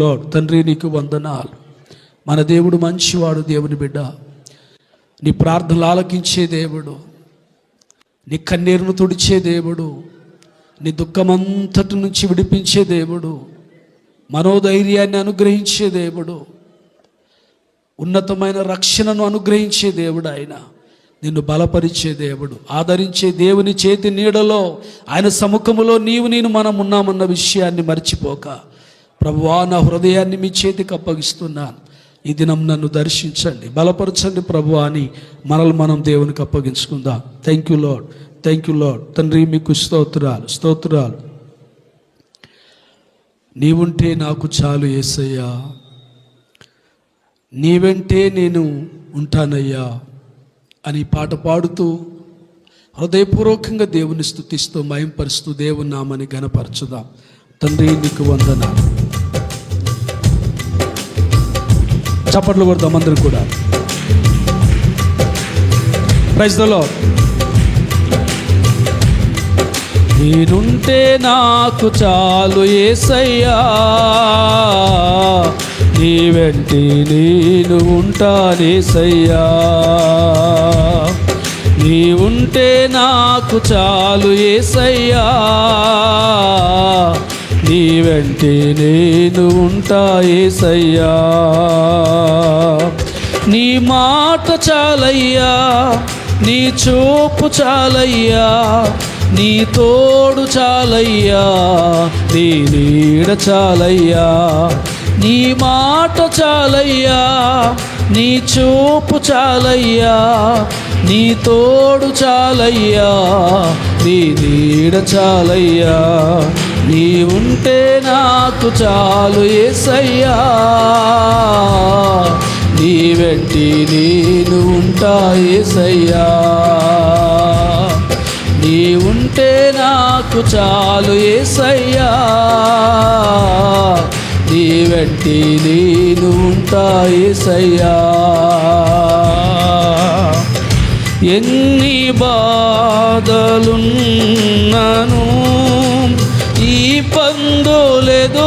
Lord. తండ్రి నీకు వందనాలు. మన దేవుడు మంచివాడు, దేవుని బిడ్డ. నీ ప్రార్థనలు ఆలకించే దేవుడు, నీ కన్నీరును తుడిచే దేవుడు, నీ దుఃఖమంతటి నుంచి విడిపించే దేవుడు, మనోధైర్యాన్ని అనుగ్రహించే దేవుడు, ఉన్నతమైన రక్షణను అనుగ్రహించే దేవుడు. ఆయన నిన్ను బలపరిచే దేవుడు, ఆదరించే దేవుని చేతి నీడలో ఆయన సముఖములో నేను మనం ఉన్నామన్న విషయాన్ని మర్చిపోక, ప్రభువా నా హృదయాన్ని మీ చేతికి అప్పగిస్తున్నాను, ఈ దినం నన్ను దర్శించండి, బలపరచండి ప్రభువా అని మనల్ని మనం దేవునికి అప్పగించుకుందాం. Thank you lord, thank you lord. తండ్రి మీకు స్తోత్రాలు, స్తోత్రాలు. నీవుంటే నాకు చాలు యేసయ్యా, నీవెంటే నేను ఉంటానయ్యా అని పాట పాడుతూ హృదయపూర్వకంగా దేవుని స్తుతిస్తూ మహింపరుస్తూ దేవుని నామని ఘనపరచుదాం. తండ్రి నీకు వందనాలు. చప్పట్లు కొడదాం అందరం కూడా. Praise the Lord. నేనుంటే నాకు చాలు యేసయ్యా, నీ వెంటే నేను ఉంటానేసయ్యా. నీ ఉంటే నాకు చాలు యేసయ్యా, నీ వెంటే నేను ఉంటాయేసయ్యా. నీ మాట చాలయ్యా, నీ చూపు చాలయ్యా, నీ తోడు చాలయ్యా, నీ నీడ చాలయ్యా. నీ మాట చాలయ్యా, నీ చూపు చాలయ్యా, నీ తోడు చాలయ్యా, నీ నీడ చాలయ్యా. నీ ఉంటే నాకు చాలు యేసయ్యా, నీ వెంటి నేను ఉంటా యేసయ్యా. నీ ఉంటే నాకు చాలు యేసయ్యా, నీ వెంటి నేను ఉంటా యేసయ్యా. ఎన్ని బాధలున్నను, ఈ పందులెదురైనను,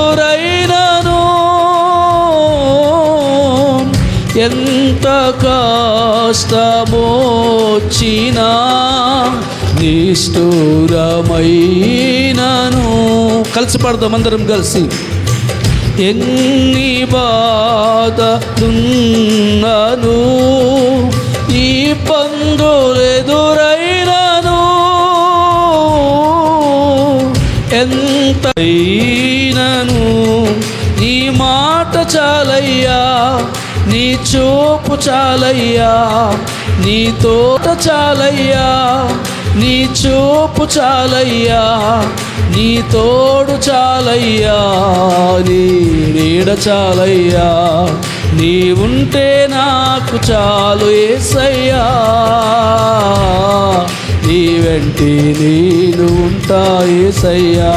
ఎంత కష్టమొచ్చినా నిష్ఠూరమైనను. కలిసి పాడదాం అందరం కలిసి. ఎన్ని బాధలున్నను, ఈ పందులెదురైనను, ఎంతైనను నీ మాట చాలయ్యా, నీ చూపు చాలయ్యా, నీ తోట చాలయ్యా, నీ చూపు చాలయ్యా, నీ తోడు చాలయ్యా, నీ నీడ చాలయ్యా. నీ ఉంటే నాకు చాలు యేసయ్యా, నీ వెంటి నేను ఉంటా యేసయ్యా.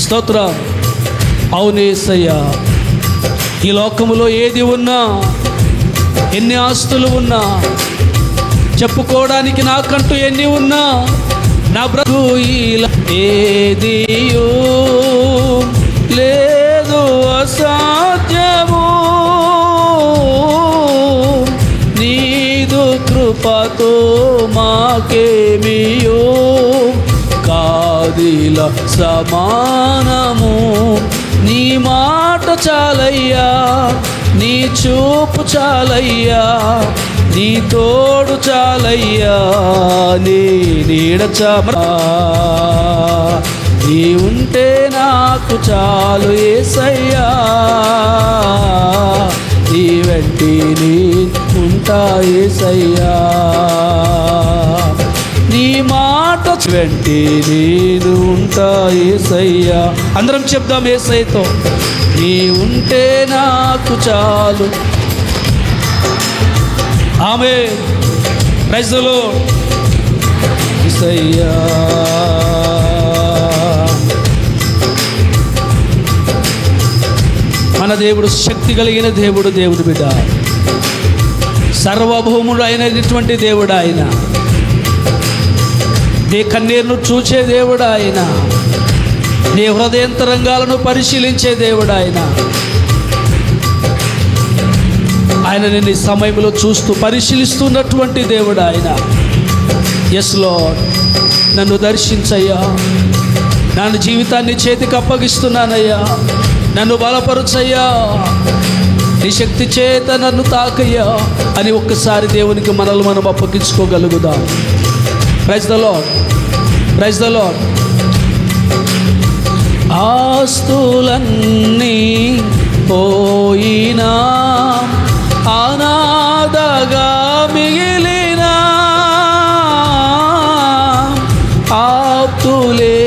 స్తోత్రం. అవును యేసయ్యా, ఈ లోకములో ఏది ఉన్నా, ఎన్ని ఆస్తులు ఉన్నా, చెప్పుకోవడానికి నాకంటూ ఎన్ని ఉన్నా, నా బ్రతుకు ఇలా ఏదియూ లేదు అసాధ్యము, నీదు కృపతో మాకేమియో కాదిల సమానము. నీ మాట చాలయ్యా, నీ చూపు చాలయ్యా, నీ తోడు చాలయ్యా, నీ నీడ చాలయ్యా. నీ ఉంటే నాకు చాలు యేసయ్యా, నీ వెంటి నేను ఉంటా యేసయ్యా. నీ మాట వెంటి నేను ఉంటా యేసయ్యా. అందరం చెప్దాం యేసయ్యతో. నీ ఉంటే నాకు చాలు. ఆమేన్. Praise the lord. యేసయ్యా, మన దేవుడు శక్తి కలిగిన దేవుడు, దేవుడు బిడ్డ, సర్వభౌముడు అయినటువంటి దేవుడు ఆయన. నీ కన్నీరును చూచే దేవుడు ఆయన. నీ హృదయంతరంగాలను పరిశీలించే దేవుడు ఆయన. ఆయన నిన్ను ఈ సమయంలో చూస్తూ పరిశీలిస్తున్నటువంటి దేవుడు ఆయన. ఎస్ లార్డ్, నన్ను దర్శించయ్యా, నన్ను జీవితాన్ని చేతికి అప్పగిస్తున్నానయ్యా, నన్ను బలపరుచయ్యా, నీ శక్తి చేత నన్ను తాకయ్యా అని ఒక్కసారి దేవునికి మనల్ని మనం అప్పగించుకోగలుగుదాం. Praise the lord, praise the lord. ఆస్తులన్నీ పోయినా అనాథగా మిగిలిన ఆప్తులే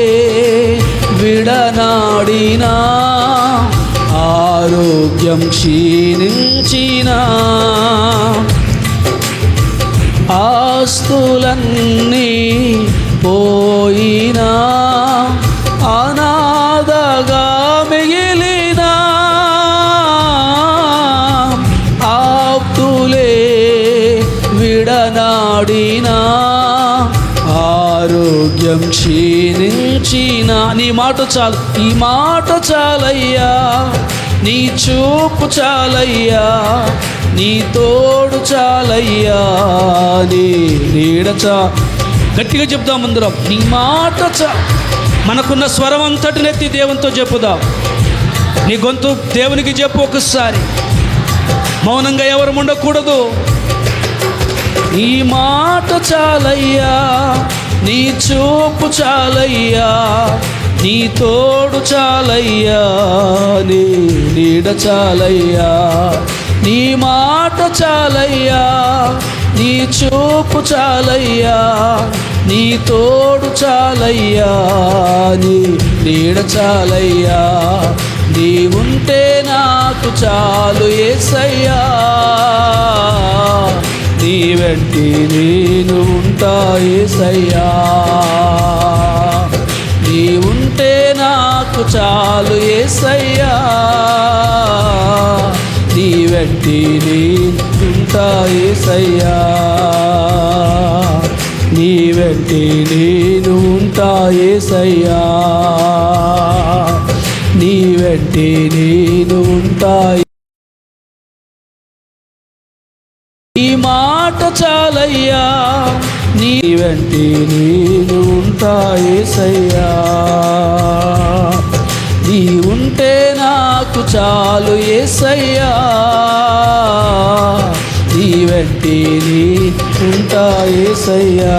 విడనాడినా ఆరోగ్యం క్షీణించిన ఆస్తులన్నీ పోయినా అనాథగా మిగిలిన ఆప్తులే విడనాడిన ఆరోగ్యం క్షీణించిన. నీ మాట చాలు, ఈ మాట చాలయ్యా, నీ చూపు చాలయ్యా, నీ తోడు చాలయ్యా, నీ నీడ గట్టిగా చెప్దాం అందరం, నీ మాట మనకున్న స్వరం అంతటినెత్తి దేవునితో చెప్పుదాం. నీ గొంతు దేవునికి చెప్పు ఒకసారి, మౌనంగా ఎవరు ఉండకూడదు. నీ మాట చాలయ్యా, నీ చూపు చాలయ్యా, నీ తోడు చాలయ్యా, నీ నీడ చాలయ్యా. నీ మాట చాలయ్యా, నీ చూపు చాలయ్యా, నీ తోడు చాలయ్యా, నీ నీడ చాలయ్యా. నీ ఉంటే నాకు చాలు యేసయ్యా, నీ వెంటి నేను ఉంటా యేసయ్యా. నీ ఉంటే నాకు చాలు యేసయ్యా, నీ వెంటి నేను ఉంటా యేసయ్యా. నీ వెంటి నేను ఉంటా యేసయ్యా, నీ వెంటి నేను ఉంటా. నీ మాట చాలయ్యా, నీ వెంటి నేను ఉంటా యేసయ్యా. నీ ఉంటే నాకు చాలు యేసయ్యా, నీ వెంటి ఉంటా యేసయ్యా.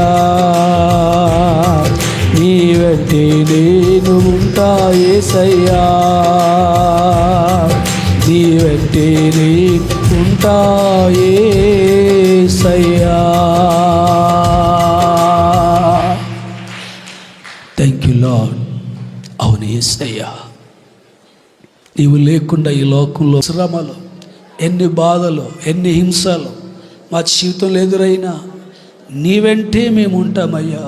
నీ వెంటి నేను ఉంటా యేసయ్యా, నీ వెంటి ఉంటా యేసయ్యా. Thank you lord. అవును యేసయ్యా, నీవు లేకుండా ఈ లోకంలో శ్రమలు, ఎన్ని బాధలు, ఎన్ని హింసలు మా జీవితంలో ఎదురైనా నీ వెంటే మేము ఉంటామయ్యా,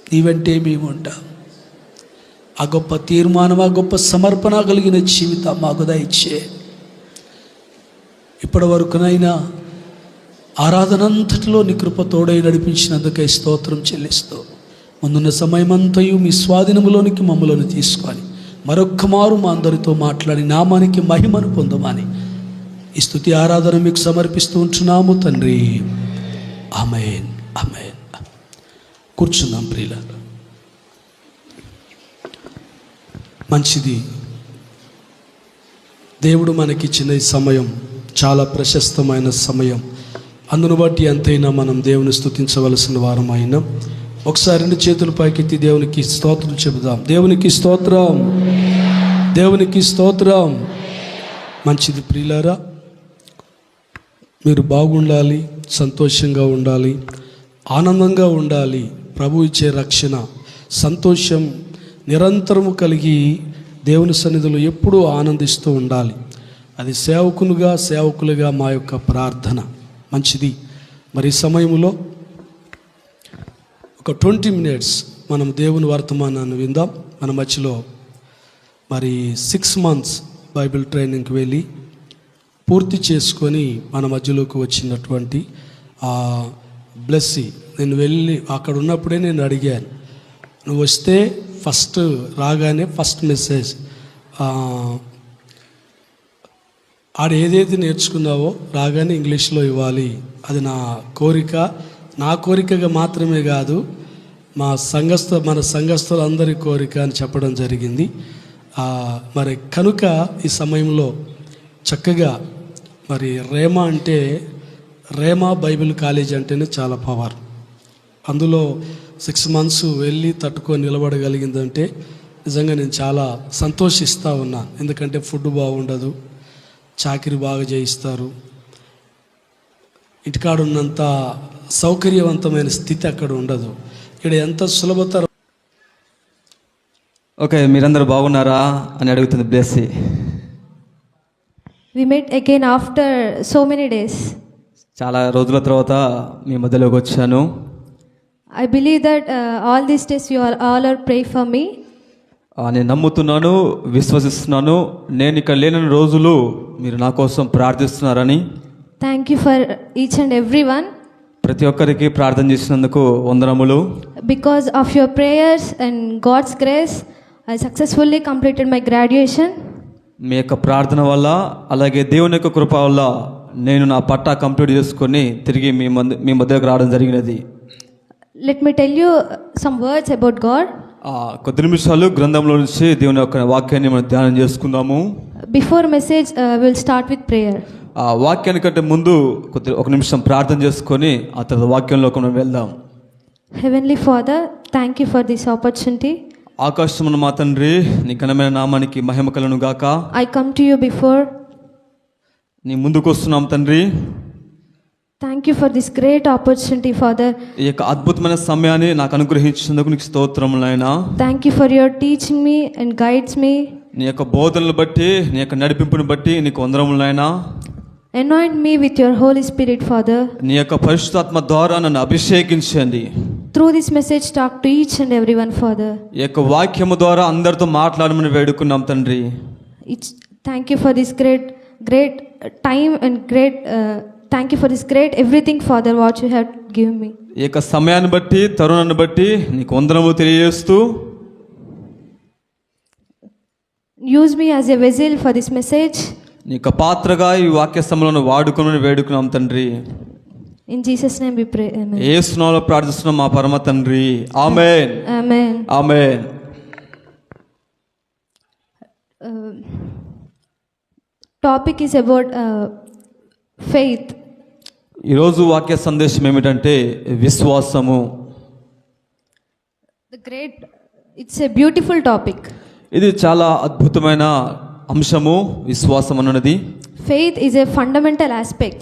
నీ వెంటే మేము ఉంటాం. ఆ గొప్ప తీర్మానం, ఆ గొప్ప సమర్పణ కలిగిన జీవితం మాకు దయచే. ఇప్పటి వరకునైనా ఆరాధనంతటిలో నీ కృప తోడై నడిపించినందుకై స్తోత్రం చెల్లిస్తూ, ముందున్న సమయమంతయు మీ స్వాధీనములోనికి మమ్మలను తీసుకొని మరొక్క మారు మా అందరితో మాట్లాడి నామానికి మహిమను పొందమని ఈ స్తుతి ఆరాధన మీకు సమర్పిస్తూ ఉంటున్నాము తండ్రి. ఆమేన్, ఆమేన్. కూర్చుందాం ప్రియులారా. మంచిది, దేవుడు మనకిచ్చిన ఈ సమయం చాలా ప్రశస్తమైన సమయం. అందును బట్టి ఎంతైనా మనం దేవుని స్తుతించవలసిన వారం అయినా ఒకసారి రెండు చేతుల పైకెత్తి దేవునికి స్తోత్రం చెబుదాం. దేవునికి స్తోత్రం, దేవునికి స్తోత్రం. మంచిది ప్రియులారా, మీరు బాగుండాలి, సంతోషంగా ఉండాలి, ఆనందంగా ఉండాలి. ప్రభు ఇచ్చే రక్షణ, సంతోషం నిరంతరము కలిగి దేవుని సన్నిధిలో ఎప్పుడూ ఆనందిస్తూ ఉండాలి. అది సేవకులుగా మా యొక్క ప్రార్థన. మంచిది. మరి ఈ సమయంలో ఒక 20 minutes మనం దేవుని వర్తమానాన్ని విందాం. మన మధ్యలో మరి 6 months బైబిల్ ట్రైనింగ్కి వెళ్ళి పూర్తి చేసుకొని మన మధ్యలోకి వచ్చినటువంటి బ్లెస్సీ, నేను వెళ్ళి అక్కడ ఉన్నప్పుడే నేను అడిగాను, నువ్వు వస్తే ఫస్ట్ రాగానే ఫస్ట్ మెసేజ్ ఆడ ఏదైతే నేర్చుకున్నావో రాగానే ఇంగ్లీష్లో ఇవ్వాలి. అది నా కోరికగా మాత్రమే కాదు, మన సంఘస్థులందరి కోరిక అని చెప్పడం జరిగింది. మరి కనుక ఈ సమయంలో చక్కగా మరి రేమా బైబిల్ కాలేజ్ అంటేనే చాలా పవర్. అందులో 6 months వెళ్ళి తట్టుకొని నిలబడగలిగిందంటే నిజంగా నేను చాలా సంతోషిస్తూ ఉన్నాను. ఎందుకంటే ఫుడ్ బాగుండదు, చాకిరి బాగా చేయిస్తారు, ఇంటికాడ ఉన్నంత సౌకర్యవంతమైన స్థితి అక్కడ ఉండదు. ఇక్కడ ఎంత సులభతరం. ఓకే, మీరందరూ బాగున్నారా అని అడుగుతుంది Blessy. We met again after so many days. చాలా రోజుల తర్వాత మీ మధ్యలోకి వచ్చాను. I believe that all these days you all are praying for me. నేను నమ్ముతున్నాను, విశ్వసిస్తున్నాను, నేను ఇక్కడ లేని రోజులు మీరు నా కోసం ప్రార్థిస్తున్నారని. Thank you for each and everyone. ప్రతి ఒక్కరికి ప్రార్థన చేసినందుకు వందనములు. Because of your prayers and God's grace, I successfully completed my graduation. మీ యొక్క ప్రార్థన వల్ల అలాగే దేవుని యొక్క కృప వల్ల నేను నా పట్టా కంప్లీట్ చేసుకొని తిరిగి మీ మధ్యలోకి రావడం జరిగినది. Let me tell you some words about God. కొద్ది నిమిషాలు గ్రంథంలో నుంచి దేవుని యొక్క వాక్యాన్ని మనం ధ్యానం చేసుకుందాము. Before message, we'll start with prayer. వాక్యానికంటే ముందు ఒక నిమిషం ప్రార్థన చేసుకొని ఆ తర్వాత వాక్యంలోకి మనం వెళ్దాం. Heavenly Father, thank you for this opportunity. ఆకాశమున మా తండ్రి, నీ ఘనమైన నామానికి మహిమ కలుగును గాక. I come to you before. నీ ముందుకు వస్తున్నాం తండ్రి. Thank you for this great opportunity, Father. ఈ యొక్క అద్భుతమైన సమయాన్ని నాకు అనుగ్రహించినందుకు నీకు స్తోత్రములు నాయనా. Thank you for your teaching me and guides me. నీ యొక్క బోధనలు బట్టి, నీ యొక్క నడిపింపుని బట్టి నీకు వందనములు నాయనా. Anoint me with your Holy Spirit, Father. నీ యొక్క పరిశుద్ధాత్మ ద్వారా నన్ను అభిషేకించండి. Through this message, talk to each and everyone, Father. ఈ యొక్క వాక్యము ద్వారా అందరితో మాట్లాడమని వేడుకున్నాం తండ్రి. Thank you for this great time and thank you for this great everything, Father, what you have given me. ఈ యొక్క సమయాన్ని బట్టి, తరుణాన్ని బట్టి నీకు వందనములు తెలియజేస్తూ use me as a vessel for this message. నీ యొక్క పాత్రగా ఈ వాక్య సమయంలో వాడుకోమని వేడుకున్నాం తండ్రి. In Jesus name we pray. Amen. యేసు నామములో ప్రార్థిస్తున్నాం మా పరమ తండ్రి. ఆమేన్. Amen. Amen. Topic is about faith. ఈరోజు వాక్య సందేశం ఏమిటంటే విశ్వాసము. It's a beautiful topic. ఇది చాలా అద్భుతమైన అంశము విశ్వాసం అన్నది. Faith is a fundamental aspect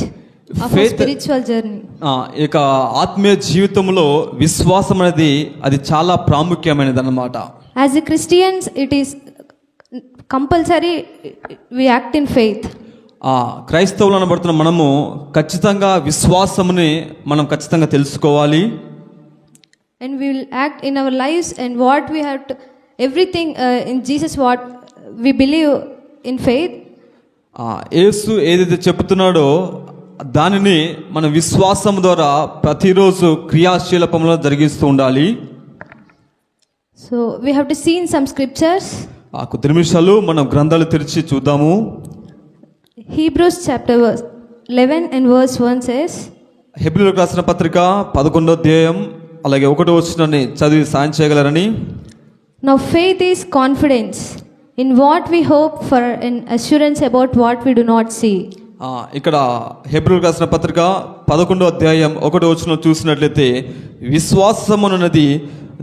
of a spiritual journey. ఇక ఆత్మీయ జీవితంలో విశ్వాసం అనేది అది చాలా ప్రాముఖ్యమైనది అన్నమాట. As a Christians, it is compulsory we act in faith. క్రైస్తవులు అనబడుతున్న మనము ఖచ్చితంగా విశ్వాసముని మనం ఖచ్చితంగా తెలుసుకోవాలి. And we will act in our lives and what we have to everything in Jesus, what we believe in faith. యేసు ఏదైతే చెప్తున్నాడో దానిని మన విశ్వాసం ద్వారా ప్రతిరోజు క్రియాశీలకంలో జరిగిస్తూ ఉండాలి. So we have to see in some scriptures. కొద్ది నిమిషాలు మనం గ్రంథాలు తెరిచి చూద్దాము. Hebrews chapter 11 and verse 1 says, హెబ్రీయులకు రాసిన పత్రిక 11వ అధ్యాయం అలాగే 1వ వచనాన్ని చదివి సాయం చేయగలరని. Now faith is confidence in what we hope for and assurance about what we do not see. ఇక్కడ హెబ్రీయులకు రాసిన పత్రిక 11వ అధ్యాయం 1వ వచనం చూసినట్లయితే విశ్వాసమునది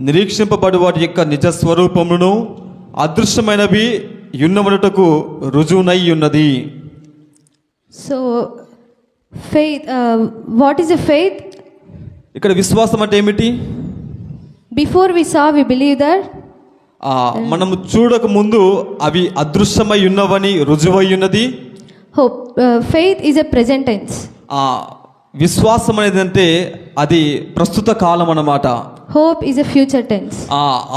నిరీక్షింపబడి వాటి యొక్క నిజ స్వరూపమును అదృశ్యమైనవి యున్నమనుటకు రుజువునై ఉన్నది. So faith, what is a faith? ఇక్కడ విశ్వాసం అంటే ఏమిటి? Before we saw, we believe that. మనము చూడక ముందు అవి అదృశ్యమై ఉన్నవని రుజువై ఉన్నది. Hope, faith is a present tense. విశ్వాసం అనేది అంటే అది ప్రస్తుత కాలం అన్నమాట. Hope is a future tense.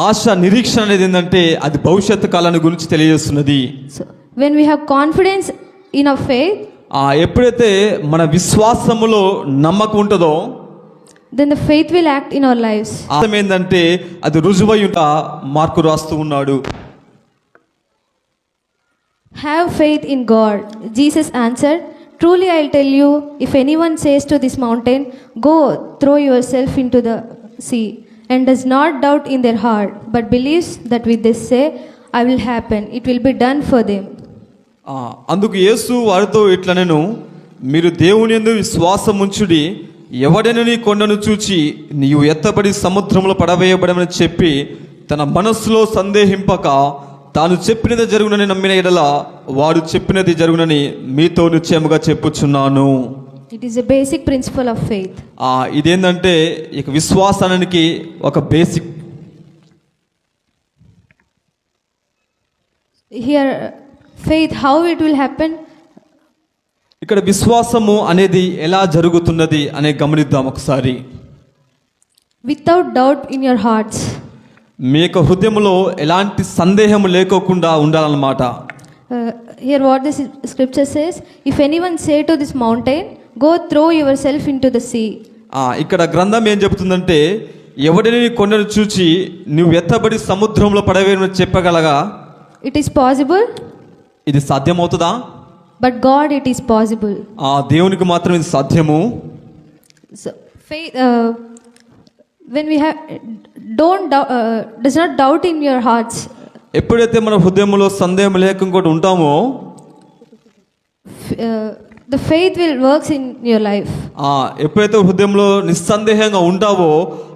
ఆశ నిరీక్షణ అనేది ఏంటంటే అది భవిష్యత్తు కాలాన్ని గురించి తెలియజేస్తున్నది. So when we have confidence in our faith, ఎప్పుడైతే మన విశ్వాసములో నమ్మకం ఉంటుందో, then the faith will act in our lives. అర్థం ఏంటంటే అది రుజువయ్యుట మార్కు రాస్తూ ఉన్నాడు. Have faith in God. Jesus answered, truly I'll tell you, if anyone says to this mountain, go throw yourself into the sea, and does not doubt in their heart, but believes that with this say, I will happen, it will be done for them. అందుకు యేసు వారితో ఇట్లనెను, మీరు దేవుని యందు విశ్వాసం ఉంచుడి, ఎవడైనా నీ కొండను చూచి నీవు ఎత్తబడి సముద్రంలో పడవేయబడమని చెప్పి తన మనస్సులో సందేహింపక తాను చెప్పినది జరుగునని నమ్మిన ఎడల వాడు చెప్పినది జరుగునని మీతో నిశ్చయముగా చెప్పుచున్నాను. It is a basic principle of faith. ఇదేంటంటే ఇక విశ్వాసానికి ఒక basic. Here faith, how it will happen? ఇక్కడ విశ్వాసము అనేది ఎలా జరుగుతున్నది అనే గమనిద్దాం ఒకసారి. Without doubt in your hearts. మీ యొక్క హృదయంలో ఎలాంటి సందేహం లేకోకుండా ఉండాలన్నమాట. Here what the scripture says, if anyone say to this mountain, go throw yourself into the sea. ఇక్కడ గ్రంథం ఏం చెబుతుందంటే, ఎవడైనా నీ కొండను చూచి నువ్వు ఎత్తబడి సముద్రంలో పడవేయమని చెప్పగలగా? It is possible. ఇది సాధ్యమవుతుందా? But God it is possible. దేవునికి మాత్రం ఇది సాధ్యము. So faith, when we have does not doubt in your hearts. ఎప్పుడైతే మన హృదయంలో సందేహం లేకుండా ఉంటామో the faith will works in your life. ఎప్పుడైతే హృదయంలో నిస్సందేహంగా ఉంటావో,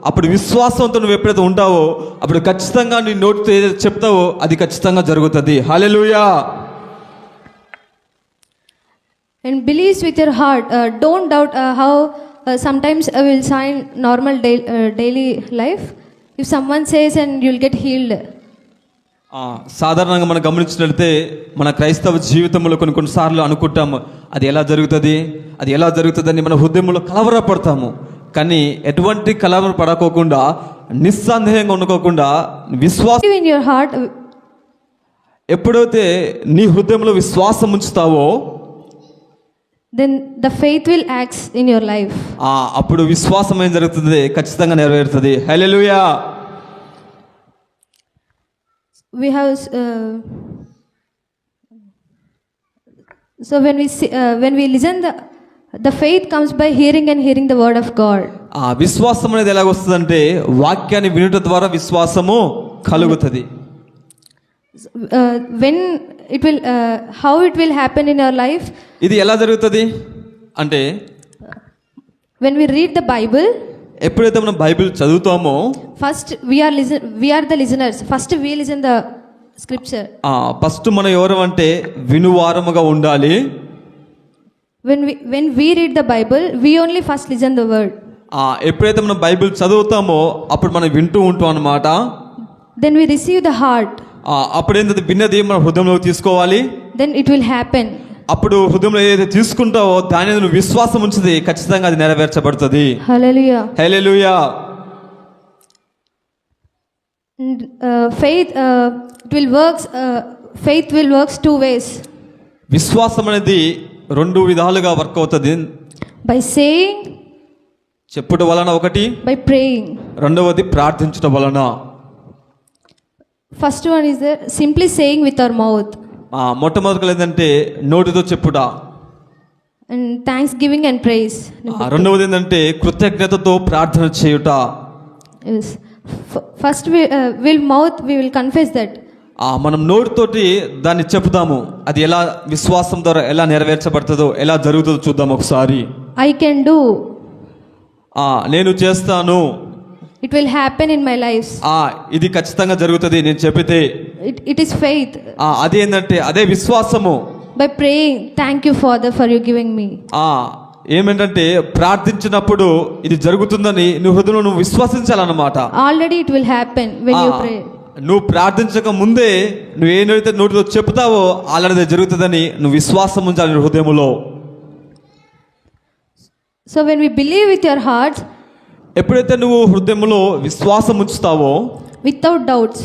అప్పుడు విశ్వాసంతో నువ్వు ఎప్పుడైతే ఉంటావో అప్పుడు ఖచ్చితంగా నీ నోటితో ఏదైతే చెప్తావో అది ఖచ్చితంగా జరుగుతుంది. హల్లెలూయా. And believes with your heart. Don't doubt how sometimes I will sign normal daily life. If someone says and you'll get healed. సాధారణంగా మనం గమనించినట్లయితే మన క్రైస్తవ జీవితంలో కొన్నిసార్లు అనుకుంటాము అది ఎలా జరుగుతుందని మన హృదయంలో కలవరపడతాము. కానీ ఎటువంటి కలవర పడకోకుండా నిస్సందేహంగా ఉండకోకుండా విశ్వాసం in your heart. ఎప్పుడైతే నీ హృదయంలో విశ్వాసం ఉంచుతావో then the faith will act in your life. అప్పుడు విశ్వాసం ఏం జరుగుతుంది? ఖచ్చితంగా నెరవేరుతుంది. హల్లెలూయా. We have so when we listen, the faith comes by hearing and hearing the word of God. విశ్వాసం అనేది ఎలా వస్తుందంటే వాక్యాన్ని వినుట ద్వారా విశ్వాసము కలుగుతుంది. When it will how it will happen in our life? ఇది ఎలా జరుగుతుంది అంటే when we read the Bible. ఎప్పుడైతే మనం Bible చదువుతామో first we are the listeners. First we listen the scripture. First మనం ఎవరు అంటే వినువారముగా ఉండాలి. when we read the Bible, we only first listen the word. ఎప్పుడైతే మనం బైబిల్ చదువుతామో అప్పుడు మనం వింటూ ఉంటాం అన్నమాట. then we receive the heart. అప్పుడు ఏంటంటే విన్నది మన హృదయంలోకి తీసుకోవాలి. then it will happen. అప్పుడు హృదయంలో ఏదైతే తీసుకుంటావో దాని మీద నువ్వు విశ్వాసం ఉంచితే ఖచ్చితంగా అది నెరవేర్చబడుతుంది. హల్లెలూయా. హల్లెలూయా. faith will works two ways. విశ్వాసం అనేది రెండు విధాలుగా వర్క్ అవుతుంది. by saying, చెప్పుట వలన ఒకటి, by praying. రెండవది ప్రార్థించడం వలన. first one is simply saying with our mouth. మొట్టమొదటిగా ఏంటంటే నోటితో చెప్పుట. and thanksgiving and praise. రెండవది ఏంటంటే కృతజ్ఞతతో ప్రార్థన చేయుట. yes. first we will confess that. మనం నోటితోటి దాన్ని చెప్తాము. అది ఎలా విశ్వాసం ద్వారా ఎలా నెరవేర్చబడుతుందో ఎలా జరుగుతుందో చూద్దాం ఒకసారి. I can do. నేను చేస్తాను. it will happen in my life. ఇది ఖచ్చితంగా జరుగుతుంది నేను చెప్పితే. it is faith. అది ఏంటంటే అదే విశ్వాసము. by praying, thank you Father for you giving me. ఏమంటే ప్రార్థించినప్పుడు ఇది జరుగుతుందని నువ్వు హృదయంలో నువ్వు విశ్వసించాలన్నమాట. Already it will happen when you pray. నువ్వు ప్రార్థించక ముందే నువ్వు ఏదైతే నోటితో చెప్తావో ఆల్రెడీ జరుగుతుందని నువ్వు విశ్వాసం ఉంచాలి హృదయంలో. So when we believe with your heart, ఎప్పుడైతే నువ్వు హృదయంలో విశ్వాసం ఉంచుతావో వితౌట్ డౌట్స్,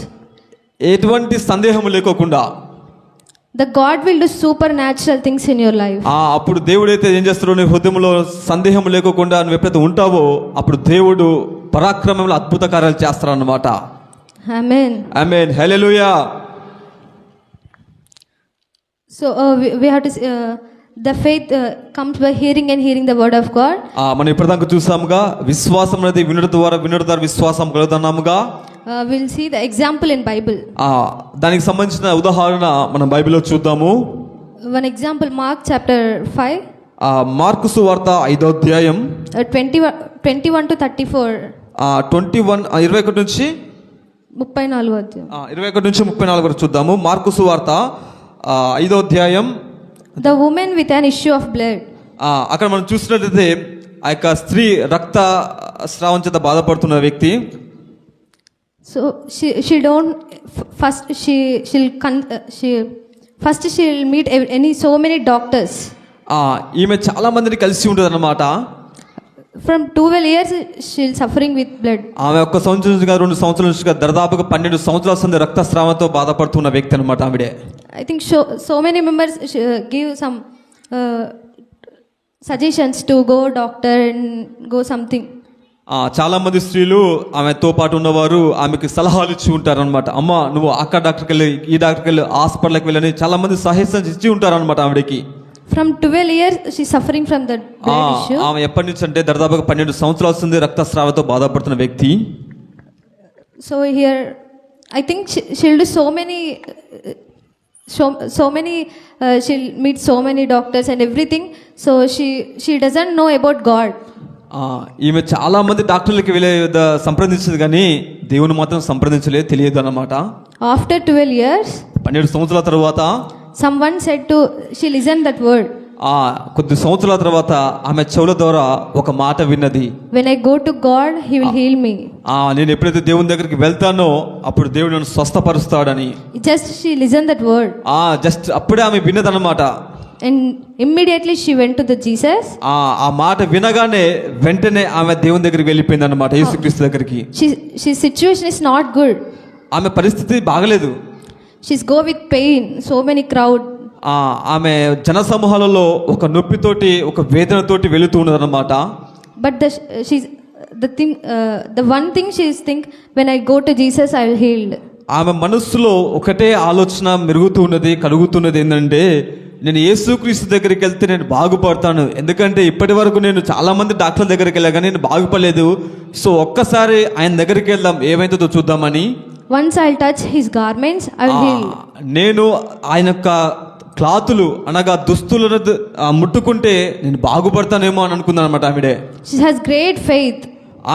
ఎటువంటి సందేహం లేకోకుండా, the God will do supernatural things in your life. అప్పుడు దేవుడైతే ఏం చేస్తాడో నీ హృదయంలో సందేహం లేకుండా నువ్వు ఎప్పుడైతే ఉంటావో అప్పుడు దేవుడు పరాక్రమంలో అద్భుత కార్యాలు చేస్తారన్నమాట. Amen. Amen, hallelujah. So we have to the faith comes by hearing and hearing the word of God. మనం ఇప్పటిదాకా చూసాముగా విశ్వాసం అనేది వినుట ద్వారా విశ్వాసం కలుగుతున్నాముగా. We'll see the example in Bible. దానికి సంబంధించిన ఉదాహరణ మనం బైబిల్లో చూద్దాము. One example, Mark chapter 5. Mark సువార్త 5వ అధ్యాయం 21 to 34. 21 నుంచి 34 అధ్యాయం. 21 నుంచి 34 వరకు చూద్దాము. మార్కు సువార్త 5వ అధ్యాయం. The woman with an issue of blood. అక్కడ మనం చూసినట్లయితే ఆ యొక్క స్త్రీ రక్త స్రావం చేత బాధపడుతున్న వ్యక్తి. So she don't first she'll meet so many doctors. ఈమె చాలా మందిని కలిసి ఉంటుంది అన్నమాట. From 12 years she'll suffering with blood. ఆమె 1 సంవత్సరం నుంచి 2 సంవత్సరాల నుంచి దాదాపుగా 12 సంవత్సరాల నుండి రక్తస్రావంతో బాధపడుతున్న వ్యక్తి అన్నమాట ఆవిడే. I think so many members give some suggestions to go doctor and go something. చాలా మంది స్త్రీలు ఆమెతో పాటు ఉన్నవారు ఆమెకి సలహాలు ఇచ్చి ఉంటారు అనమాట. అమ్మ నువ్వు అక్కడ డాక్టర్కి వెళ్ళి ఈ డాక్టర్కి వెళ్ళి హాస్పిటల్కి వెళ్ళని చాలా మంది సజెషన్స్ ఇచ్చి ఉంటారు అనమాట ఆవిడకి. From 12 years she suffering from the blood issue. ఆమె ఎప్పటి నుంచి అంటే దాదాపుగా 12 సంవత్సరాల నుండి రక్తస్రావంతో బాధపడుతున్న వ్యక్తి. So here I think she'll do so many she'll meet so many doctors and everything. So she doesn't know about God. ఈమె చాలా మంది డాక్టర్లకి వెళ్ళే సంప్రదించింది కానీ దేవుని మాత్రం సంప్రదించలేదు, తెలియదు అన్నమాట. After 12 years 12 సంవత్సరాల తర్వాత someone said to she listened that word. కొద్ది సంవత్సరాల తర్వాత ఆమె చెవుల ద్వారా ఒక మాట విన్నది. When I go to God he will heal me. నేను ఎప్పుడైతే దేవుని దగ్గరికి వెళ్తానో అప్పుడు దేవుడు నన్ను స్వస్థపరుస్తాడని. Just she listened that word. Just అప్పుడే ఆమె విన్నదన్నమాట. And immediately she went to the Jesus. ఆ మాట వినగానే వెంటనే ఆమె దేవుని దగ్గరికి వెళ్ళిపోయింది అన్నమాట, యేసుక్రీస్తు దగ్గరికి. She situation is not good. ఆమె పరిస్థితి బాగలేదు. She's go with pain, so many crowd. ఆమె జన సమూహాలలో ఒక నొప్పితోటి ఒక వేదనతోటి వెళుతూ ఉన్నదన్నమాట. But the one thing she is think, when I go to Jesus I will healed. ఆమె మనస్సులో ఒకటే ఆలోచన మెరుగుతూ ఉన్నది, కలుగుతున్నది ఏంటంటే నేను యేసుక్రీస్తు దగ్గరికి వెళ్తే నేను బాగుపడతాను. ఎందుకంటే ఇప్పటి వరకు నేను చాలా మంది డాక్టర్ల దగ్గరికి వెళ్ళా కానీ నేను బాగుపడలేదు. సో ఒక్కసారి ఆయన దగ్గరికి వెళ్దాం, ఏమైతుందో చూద్దామని. Once I'll touch his garments I will heal. నేను ఆయన యొక్క క్లాతులు అనగా దుస్తులను ముట్టుకుంటే నేను బాగుపడతానేమో అని అనుకున్నాను అనమాట ఆవిడే. She has great faith.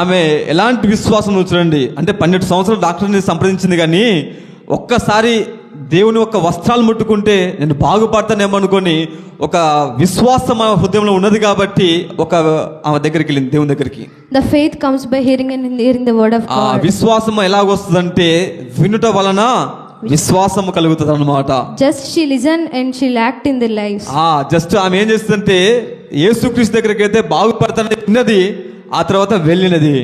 ఆమె ఎలాంటి విశ్వాసం చూడండి, అంటే 12 సంవత్సరాలు డాక్టర్ని సంప్రదించింది కానీ ఒక్కసారి దేవుని యొక్క వస్త్రాలు ముట్టుకుంటే నేను బాగుపడతానేమో అనుకొని ఒక విశ్వాసం ఆమె హృదయంలో ఉన్నది కాబట్టి ఆమె దగ్గరికి వెళ్ళింది, దేవుని దగ్గరికి. The faith comes by hearing and hearing the word of God. విశ్వాసం ఎలాగొస్తుందంటే వినుట వలన విశ్వాసం కలుగుతుంది అన్నమాట. Just she listen and she'll act in their lives. Just ఆమె ఏం చేస్తుందంటే యేసుక్రీస్తు దగ్గరికి అయితే బాగుపడతానని విన్నది, ఆ తర్వాత వెళ్ళినది.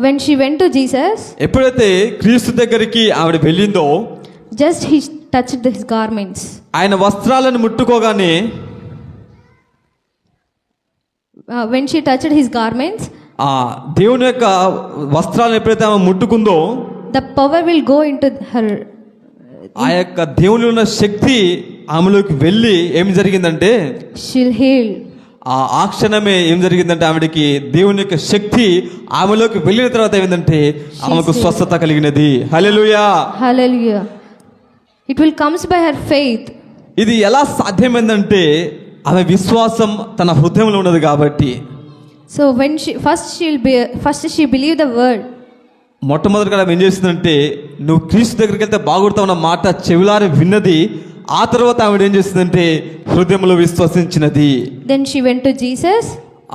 When she went to Jesus, ఎప్పుడైతే క్రీస్తు దగ్గరికి ఆవిడ వెళ్ళిందో just he touched his garments. ఆయన వస్త్రాలను ముట్టుకోగానే when she touched his garments, దేవుని యొక్క వస్త్రాలను ఎప్పుడైతే ఆమె ముట్టుకుందో the power will go into her. ఆ యొక్క దేవుని ఉన్న శక్తి ఆమెలోకి వెళ్ళి ఏం జరిగిందంటే she'll heal. ఆ క్షణమే ఏం జరిగిందంటే ఆవిడకి దేవుని యొక్క శక్తి ఆమెలోకి వెళ్ళిన తర్వాత ఏమిటంటే ఆమెకు స్వస్థత కలిగినది. హల్లెలూయా, హల్లెలూయా. It will comes by her faith. ఇది ఎలా సాధ్యమైందంటే ఆమె విశ్వాసం తన హృదయంలో ఉన్నది కాబట్టి. So when she believed the word. మొట్టమొదటిగా ఆమె ఏం చేసిందంటే నువ్వు క్రీస్తు దగ్గరికి వెళ్తే బాగుపడతావు అన్న మాట చెవిలారి విన్నది. ఆ తర్వాత ఆవిడ ఏం చేసిందంటే హృదయంలో విశ్వసించినది. Then she went to Jesus.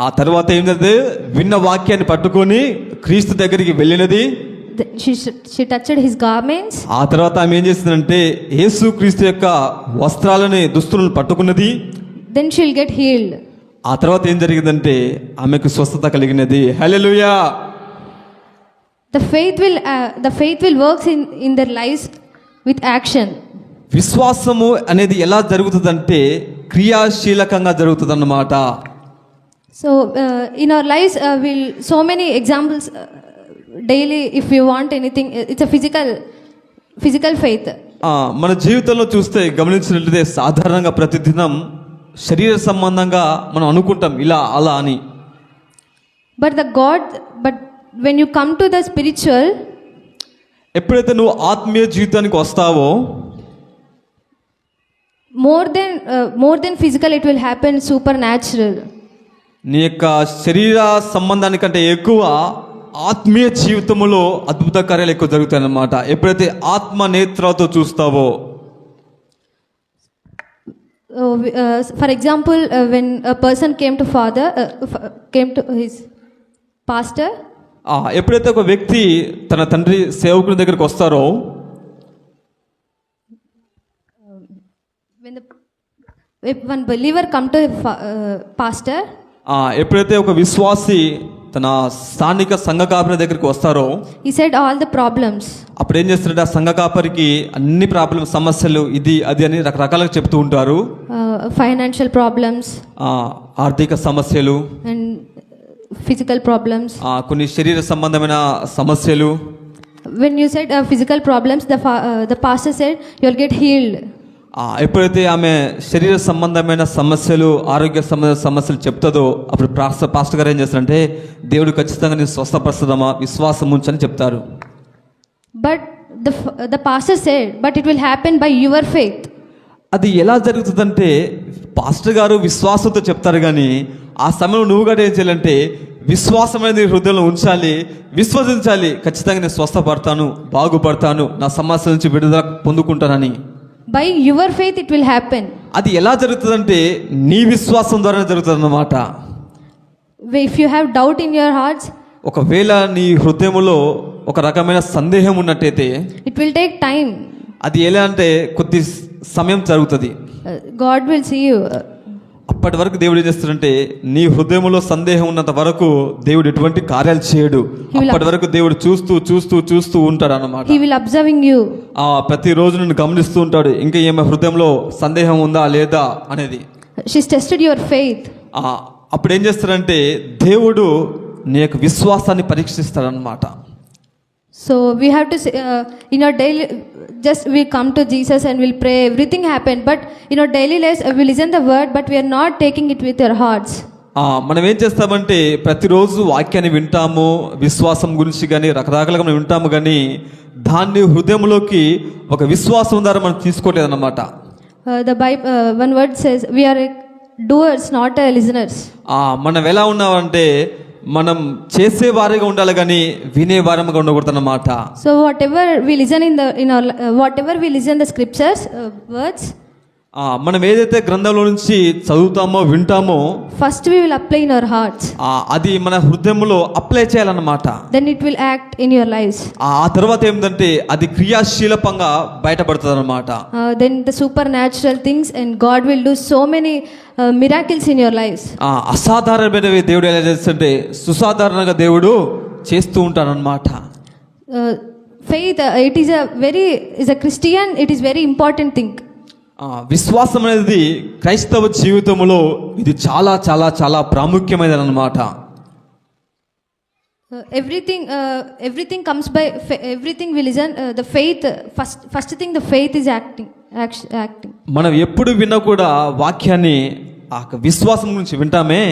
ఆ తర్వాత ఏంటంటే విన్న వాక్యాన్ని పట్టుకొని క్రీస్తు దగ్గరికి వెళ్ళినది. She touched his garments. ఆ తర్వాత ఆమె ఏం చేసిందంటే యేసు క్రీస్తు యొక్క వస్త్రాలని దుస్తులను పట్టుకున్నది. Then she'll get healed. ఆ తర్వాత ఏం జరిగిందంటే ఆమెకు స్వస్థత కలిగినది. హల్లెలూయా. The faith will works in their lives with action. విశ్వాసము అనేది ఎలా జరుగుతుందంటే క్రియాశీలకంగా జరుగుతుంది అన్నమాట. So in our lives, we'll so many examples daily. If you want anything, it's a physical faith. మన జీవితంలో చూస్తే గమనించినట్లయితే సాధారణంగా ప్రతిదినం శరీర సంబంధంగా మనం అనుకుంటాం ఇలా అలా అని. But when you come to the spiritual, ఎప్పుడైతే నువ్వు ఆత్మీయ జీవితానికి వస్తావో more than physical, it will happen supernatural. నీ యొక్క శరీర సంబంధానికంటే ఎక్కువ ఆత్మీయ జీవితంలో అద్భుత కార్యాలు ఎక్కువ జరుగుతాయి అన్నమాట. ఎప్పుడైతే ఆత్మ నేత్రాలతో చూస్తావో, For example, when a person came to his pastor, ఎప్పుడైతే ఒక వ్యక్తి తన తండ్రి సేవకుని దగ్గరికి వస్తారో, if one believer come to pastor, ఎప్పుడైతే ఒక విశ్వాసి తన స్థానిక సంఘ కాపరి దగ్గరికి వస్తారో, he said all the problems. అప్పుడు ఏం చేస్తారంటే ఆ సంఘ కాపరికి అన్ని సమస్యలు ఇది అది అని రకరకాలుగా చెప్తూ ఉంటారు. Financial problems, ఆర్థిక సమస్యలు, and physical problems. కొన్ని శరీర సంబంధమైన సమస్యలు. When you said physical problems, the pastor said you'll get healed. ఎప్పుడైతే ఆమె శరీర సంబంధమైన సమస్యలు, ఆరోగ్య సంబంధమైన సమస్యలు చెప్తుందో, అప్పుడు పాస్టర్ గారు ఏం చేస్తారంటే దేవుడు ఖచ్చితంగా నేను స్వస్థపరుస్తుందమ్మా, విశ్వాసం ఉంచని చెప్తారు. But the pastor said, but it will happen by your faith. అది ఎలా జరుగుతుందంటే పాస్టర్ గారు విశ్వాసంతో చెప్తారు, కానీ ఆ సమయంలో నువ్వు కూడా ఏం చేయాలంటే విశ్వాసం అనేది హృదయంలో ఉంచాలి, విశ్వసించాలి, ఖచ్చితంగా నేను స్వస్థపడతాను, బాగుపడతాను, నా సమస్య నుంచి విడుదల పొందుకుంటానని. By your faith it will happen. అది ఎలా జరుగుతుందంటే నీ విశ్వాసం ద్వారా జరుగుతుంది అన్నమాట. If you have doubt in your hearts, ఒకవేళ నీ హృదయములో ఒక రకమైన సందేహం ఉన్నట్టయితే it will take time. అది ఎలా అంటే కొద్ది సమయం జరుగుతుంది. God will see you. అప్పటి వరకు దేవుడు ఏం చేస్తాడంటే నీ హృదయంలో సందేహం ఉన్నంత వరకు దేవుడు ఎటువంటి కార్యాలు చేయడు. అప్పటి వరకు దేవుడు చూస్తూ చూస్తూ చూస్తూ ఉంటాడు అన్నమాట. He will observing you. ప్రతిరోజు నిన్ను గమనిస్తూ ఉంటాడు, ఇంకా ఏమైనా హృదయంలో సందేహం ఉందా లేదా అనేది. She's tested your faith. అప్పుడు ఏం చేస్తాడంటే దేవుడు నీ యొక్క విశ్వాసాన్ని పరీక్షిస్తాడన్నమాట. So we have to say, in our daily, just we come to Jesus and we'll pray, everything happen. But in our daily lives, we listen the word, but we are not taking it with our hearts. మనం ఏం చేస్తామంటే ప్రతిరోజు వాక్యాన్ని వింటాము, విశ్వాసం గురించి కానీ రకరకాలుగా మనం వింటాము, కానీ దాన్ని హృదయంలోకి ఒక విశ్వాసం ద్వారా మనం తీసుకోవట్లేదు అన్నమాట. The Bible, one word says, we are doers, not listeners. మనం ఎలా ఉన్నామంటే మనం చేసేవారిగా ఉండాలి, కానీ వినేవారముగా ఉండకూడదు అన్నమాట. So whatever we listen whatever we listen the scriptures, words, మనం ఏదైతే గ్రంథంలో నుంచి చదువుతామో వింటామో first we will apply in our hearts. అది మన హృదయంలో అప్లై చేయాలన్నమాట. Then it will act in your lives. ఆ తర్వాత ఏంటంటే అది క్రియాశీలకంగా బయటపడుతుంది అన్నమాట. Then the supernatural things and God will do so many miracles in your lives. అసాధారణమైనవి దేవుడు ఎలా చేస్తుంటే సుసాధారణంగా దేవుడు చేస్తూ ఉంటాడన్నమాట. Faith, it is a Christian, it is very important thing. విశ్వాసం అనేది క్రైస్తవ జీవితంలో ఇది చాలా చాలా చాలా ప్రాముఖ్యమైనది అన్నమాట. Everything comes by everything we listen. The faith, first thing, the faith is acting. మనం ఎప్పుడు విన్నా కూడా వాక్యాన్ని ఆ విశ్వాసం గురించి వింటామే,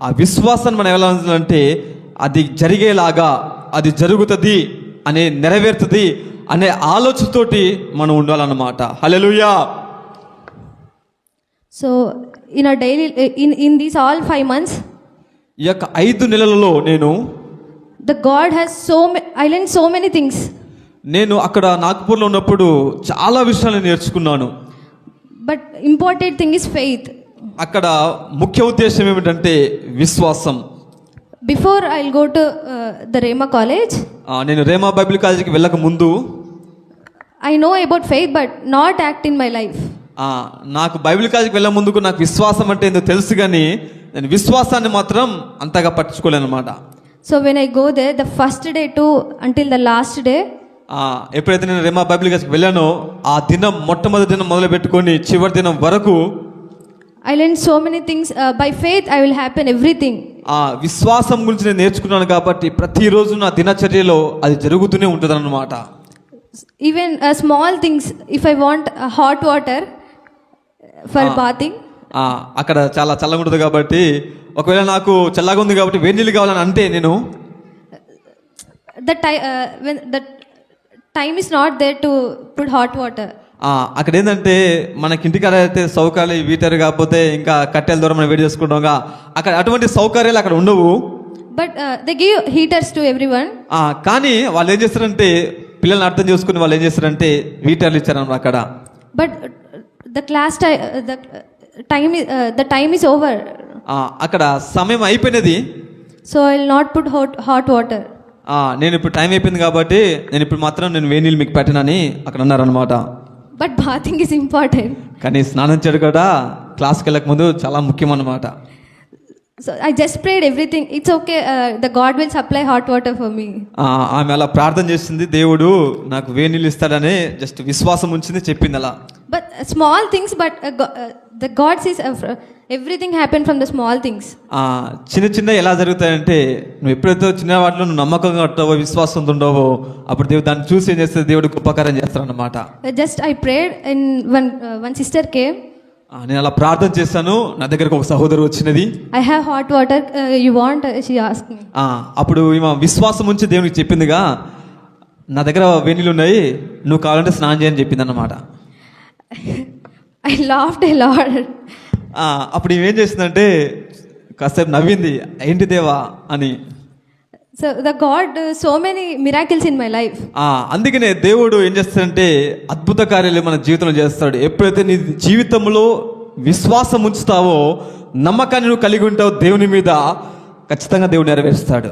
ఆ విశ్వాసాన్ని మనం ఎలా ఉండాలంటే అది జరిగేలాగా, అది జరుగుతుంది అనే నెరవేరుతుంది అనే ఆలోచనతోటి మనం ఉండాలన్నమాట. హల్లెలూయా. So in our daily, in these all 5 months, ఈ యొక్క 5 నెలలలో నేను the God has I learned so many things. నేను అక్కడ నాగ్పూర్లో ఉన్నప్పుడు చాలా విషయాలు నేర్చుకున్నాను. But important thing is faith. అక్కడ ముఖ్య ఉద్దేశం ఏమిటంటే విశ్వాసం. Before I'll go to the Rhema college, నేను రేమా బైబిల్ కాలేజీకి వెళ్ళక ముందు I know about faith but not act in my life. నాకు బైబిల్ కాలేజీకి వెళ్ళే ముందుకు నాకు విశ్వాసం అంటే ఏందో తెలుసు, కానీ నేను విశ్వాసాన్ని మాత్రం అంతగా పట్టించుకోలేను అనమాట. So when I go there, the first day to until the last day, ఎప్పుడైతే నేను రెమా బైబిల్ క్లాస్కి వెళ్ళానో ఆ దినం మొట్టమొదటి దినం మొదలు పెట్టుకొని చివరి దినం వరకు I learned so many things. By faith, I will happen everything. విశ్వాసం గురించి నేను నేర్చుకున్నాను కాబట్టి ప్రతిరోజు నా దినచర్యలో అది జరుగుతూనే ఉంటుంది అన్నమాట. Even small things. If I want hot water for bathing, అక్కడ చాలా చల్లగా ఉంటుంది కాబట్టి ఒకవేళ నాకు చల్లగా ఉంది కాబట్టి వేడి నీళ్ళు కావాలని అంటే నేను when the time is not there to put hot water. అక్కడ ఏంటంటే మనకి ఇంటికాడ అయితే సౌకర్యాలు వీటర్ కాకపోతే ఇంకా కట్టెల ద్వారా మనం వేడి చేసుకుంటాంగా, అక్కడ అటువంటి సౌకర్యాలు అక్కడ ఉండవు. But they give heaters to everyone. కానీ వాళ్ళు ఏం చేస్తారంటే పిల్లల్ని అర్థం చేసుకుని వాళ్ళు ఏం చేస్తారంటే హీటర్లు ఇచ్చారన్నమాట అక్కడ. But the time is over. అక్కడ సమయం అయిపోయినది. So I will not put hot water. నేను ఇప్పుడు టైం అయిపోయింది కాబట్టి నేను ఇప్పుడు మాత్రం నేను వేడి నీళ్ళు మీకు పెట్టనని అక్కడ అన్నారనమాట. But bathing is important. కానీ స్నానం చేయడం కూడా క్లాస్కి వెళ్ళక ముందు చాలా ముఖ్యం అన్నమాట. So I just prayed everything. It's okay. The God will supply hot water for me. ఆమె అలా ప్రార్థన చేసింది, దేవుడు నాకు వేడి నీళ్ళు ఇస్తాడని జస్ట్ విశ్వాసం ఉంచింది, చెప్పింది అలా. But small things, but the God sees everything happen from the small things. చిన్న చిన్న ఎలా జరుగుతాయంటే నువ్వు ఎప్పుడైతే చిన్న వాటిలో నువ్వు నమ్మకంగా ఉంటావో విశ్వాసంతో ఉండవో అప్పుడు దేవుడు దాన్ని చూసి ఏం చేస్తే దేవుడికి ఉపకారం చేస్తారన్నమాట. Just I prayed and one sister came. నేను అలా ప్రార్థన చేశాను, నా దగ్గరకు ఒక సహోదరు వచ్చినది. I have hot water. You want? She asked me. అప్పుడు ఈమె విశ్వాసం ఉంచి దేవునికి చెప్పిందిగా, నా దగ్గర వేణీళ్ళు ఉన్నాయి, నువ్వు కావాలంటే స్నానం చేయని చెప్పింది అన్నమాట. I laughed a lot. అప్పుడు ఏం చేసిందంటే కాసేపు నవ్వింది, ఏంటి దేవా అని. So the God so many miracles in my life. అందుకనే దేవుడు ఏం చేస్తాడంటే అద్భుత కార్యాలు మన జీవితంలో చేస్తాడు. ఎప్పుడైతే నీ జీవితంలో విశ్వాసం ఉంచుతావో, నమ్మకాన్ని నువ్వు కలిగి ఉంటావో దేవుని మీద, ఖచ్చితంగా దేవుడు నెరవేరుస్తాడు.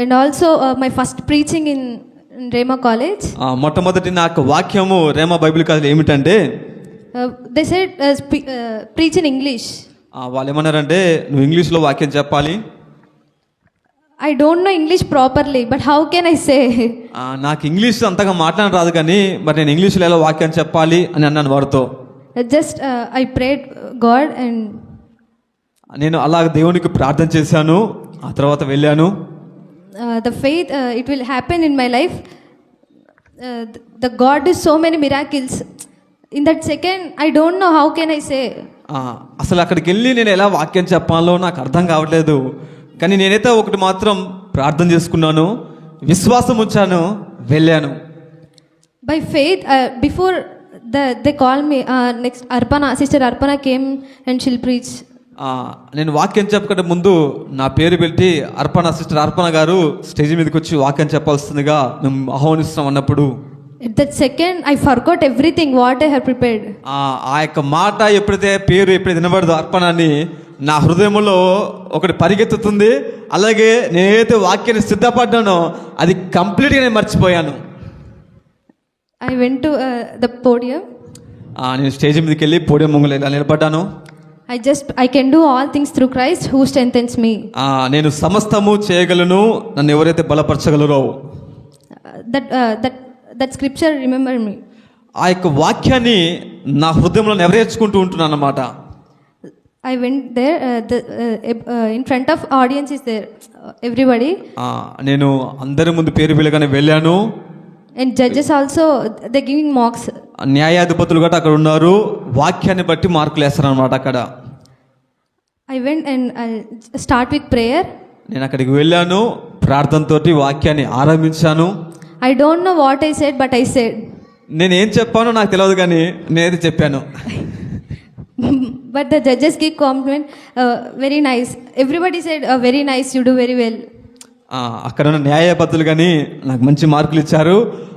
And also my first preaching in Rhema College. మొట్టమొదటి నాకు వాక్యము రేమా బైబిల్ కాలేజ్ ఏమిటంటే they said preach in English. వాళ్ళు ఏమన్నారంటే నువ్వు ఇంగ్లీష్లో వాక్యం చెప్పాలి. I don't know English properly, but how can I say? నాకు ఇంగ్లీష్ అంతగా మాట్లాడడం రాదు కానీ మరి నేను ఇంగ్లీష్లో ఎలా వాక్యం చెప్పాలి అని అన్నాను వారితో. Just I prayed God and నేను అలా దేవునికి ప్రార్థన చేశాను. ఆ తర్వాత వెళ్ళాను. The faith it will happen in my life. The God does so many miracles. In that second I don't know how can I say. అసలు అక్కడికి వెళ్ళి నేను ఎలా వాక్యం చెప్పాలో నాకు అర్థం కావట్లేదు. కానీ నేనైతే ఒకటి మాత్రం ప్రార్థన చేసుకున్నాను, విశ్వాసం ఉంచాను, వెళ్ళాను. By faith, before they called me, next Sister Arpana came and she'll preach. నేను వాక్యం చెప్పకుండా ముందు నా పేరు పెట్టి సిస్టర్ అర్పణ గారు స్టేజ్ మీదకి వచ్చి వాక్యం చెప్పాల్సిందిగా మేము ఆహ్వానిస్తున్నాం అన్నప్పుడు at that second I forgot everything what I had prepared. ఆ యొక్క మాట ఎప్పుడైతే వినబడదో అర్పణ అని నా హృదయంలో ఒకటి పరిగెత్తుతుంది. అలాగే నేనైతే వాక్యాన్ని సిద్ధపడ్డానో అది కంప్లీట్గా నేను మర్చిపోయాను. I went to the podium. నేను స్టేజ్ మీదకి వెళ్ళి పోడియం ముంగల ఇలా నిలబడ్డాను. I can do all things through Christ who strengthens me. నేను సమస్తము చేయగలను నన్ను ఎవరైతే బలపరచగలరో. That scripture remember me. ఆ యొక్క వాక్యాన్ని నా హృదయంలో నెరవేర్చుకుంటూ ఉంటున్నాను అన్నమాట. I went there. In front of audience is there. Everybody. నేను అందరి ముందు పేరు పిలగానే వెళ్ళాను. And judges also they giving marks. న్యాయాధిపతులు కూడా అక్కడ ఉన్నారు, వాక్యాన్ని బట్టి మార్కులు వేస్తారు అన్నమాట అక్కడ. I went and start with prayer. నేను అక్కడికి వెళ్ళాను, ప్రార్థనతోటి వాక్యాన్ని ఆరంభించాను. I don't know what I said, but I said. నేను ఏం చెప్పానో నాకు తెలియదు కానీ నేనైతే చెప్పాను. But the judges give compliment. Very nice. Everybody said very nice. You do very well. అక్కడ ఉన్న న్యాయపతులు కానీ నాకు మంచి మార్కులు ఇచ్చారు.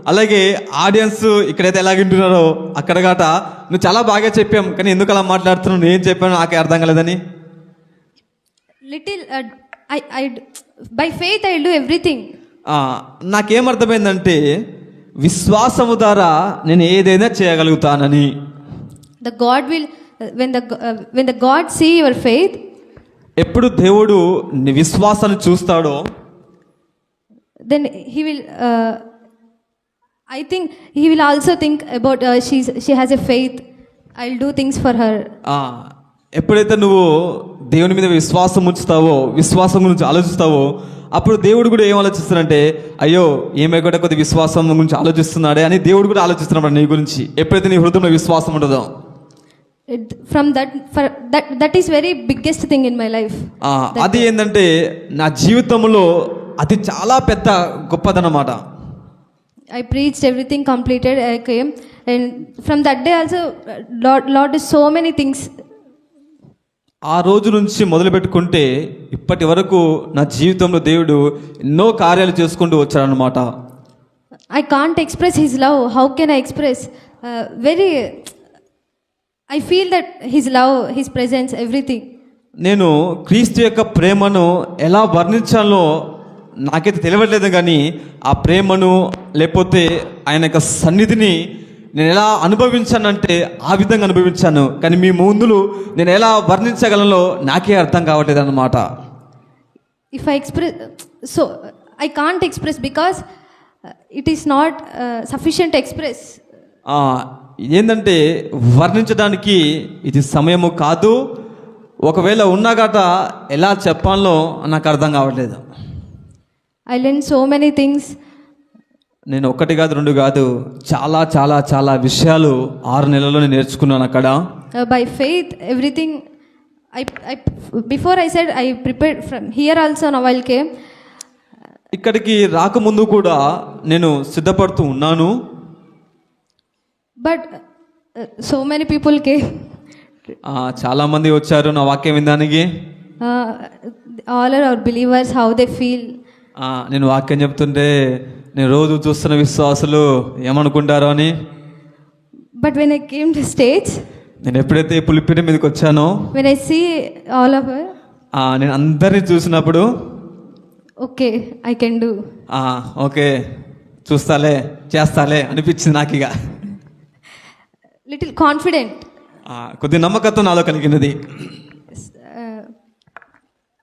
అలాగే ఆడియన్స్ ఇక్కడైతే ఎలా వింటున్నారో అక్కడ గట నువ్వు చాలా బాగా చెప్పాం కానీ ఎందుకు అలా మాట్లాడుతున్నావు, నేను ఏం చెప్పాను నాకే అర్థం కాలేదని. Little I by faith I will do everything. నాకేమర్థమైందంటే విశ్వాసము ద్వారా నేను ఏదైనా చేయగలుగుతానని. The God will when the God see your faith, ఎప్పుడు దేవుడు నీ విశ్వాసాన్ని చూస్తాడో then he will I think he will also think about she has a faith. I'll do things for her. ఎప్పుడైతే నువ్వు దేవుని మీద విశ్వాసం ఉంచుతావో, విశ్వాసం గురించి ఆలోచిస్తావో, అప్పుడు దేవుడు కూడా ఏం ఆలోచిస్తాడంటే, అయ్యో ఈమె కూడా కొద్ది విశ్వాసం గురించి ఆలోచిస్తున్నాడే అని దేవుడు కూడా ఆలోచిస్తున్నాడు నీ గురించి. ఎప్పుడైతే నీ హృదయంలో విశ్వాసం ఉంటుందో, From that is very biggest thing in my life. అది ఏంటంటే నా జీవితంలో అది చాలా పెద్ద గొప్పదన్నమాట. I preached everything completed. I came, and from that day also, Lord did so many things. ఆ రోజు నుంచి మొదలు పెట్టుకుంటే ఇప్పటి వరకు నా జీవితంలో దేవుడు ఎన్నో కార్యాలు చేసుకుంటూ వచ్చాడనమాట. I can't express His love. How can I express? I feel that His love, His presence, everything. నేను క్రీస్తు యొక్క ప్రేమను ఎలా వర్ణించాలో నాకైతే తెలియట్లేదు, కానీ ఆ ప్రేమను లేకపోతే ఆయన యొక్క సన్నిధిని నేను ఎలా అనుభవించానంటే ఆ విధంగా అనుభవించాను. కానీ మీ ముందులు నేను ఎలా వర్ణించగలనో నాకే అర్థం కావట్లేదు అన్నమాట. If I express, so I can't express because it is not sufficient to express. ఏంటంటే వర్ణించడానికి ఇది సమయము కాదు. ఒకవేళ ఉన్నా గట ఎలా చెప్పాలో నాకు అర్థం కావట్లేదు. I learned so many things. నేను ఒకటి కాదు, రెండు కాదు, చాలా చాలా చాలా విషయాలు 6 నెలల్లో నేను నేర్చుకున్నాను అక్కడ. By faith, everything. Before I said I prepared from here also. Now I came. ఇక్కడికి రాకముందు కూడా నేను సిద్ధపడుతూ ఉన్నాను. But so many people came. చాలా మంది వచ్చారు నా వాక్యం వినడానికి. All are our believers, how they feel. నేను వాక్యం చెప్తుంటే నేను రోజు చూస్తున్న విశ్వాసులు ఏమనుకుంటారో అని. But when I came to stage, నేను ఎప్పుడైతే పులిపిరి మీదకి వచ్చానో, when I see all of her, నేను అందరినీ చూసినప్పుడు okay, I can do. Okay, చూస్తాలే, చేస్తాలే అనిపించింది నాకు. ఇక little confident. కొద్ది నమ్మకత్వం నాలో కలిగినది.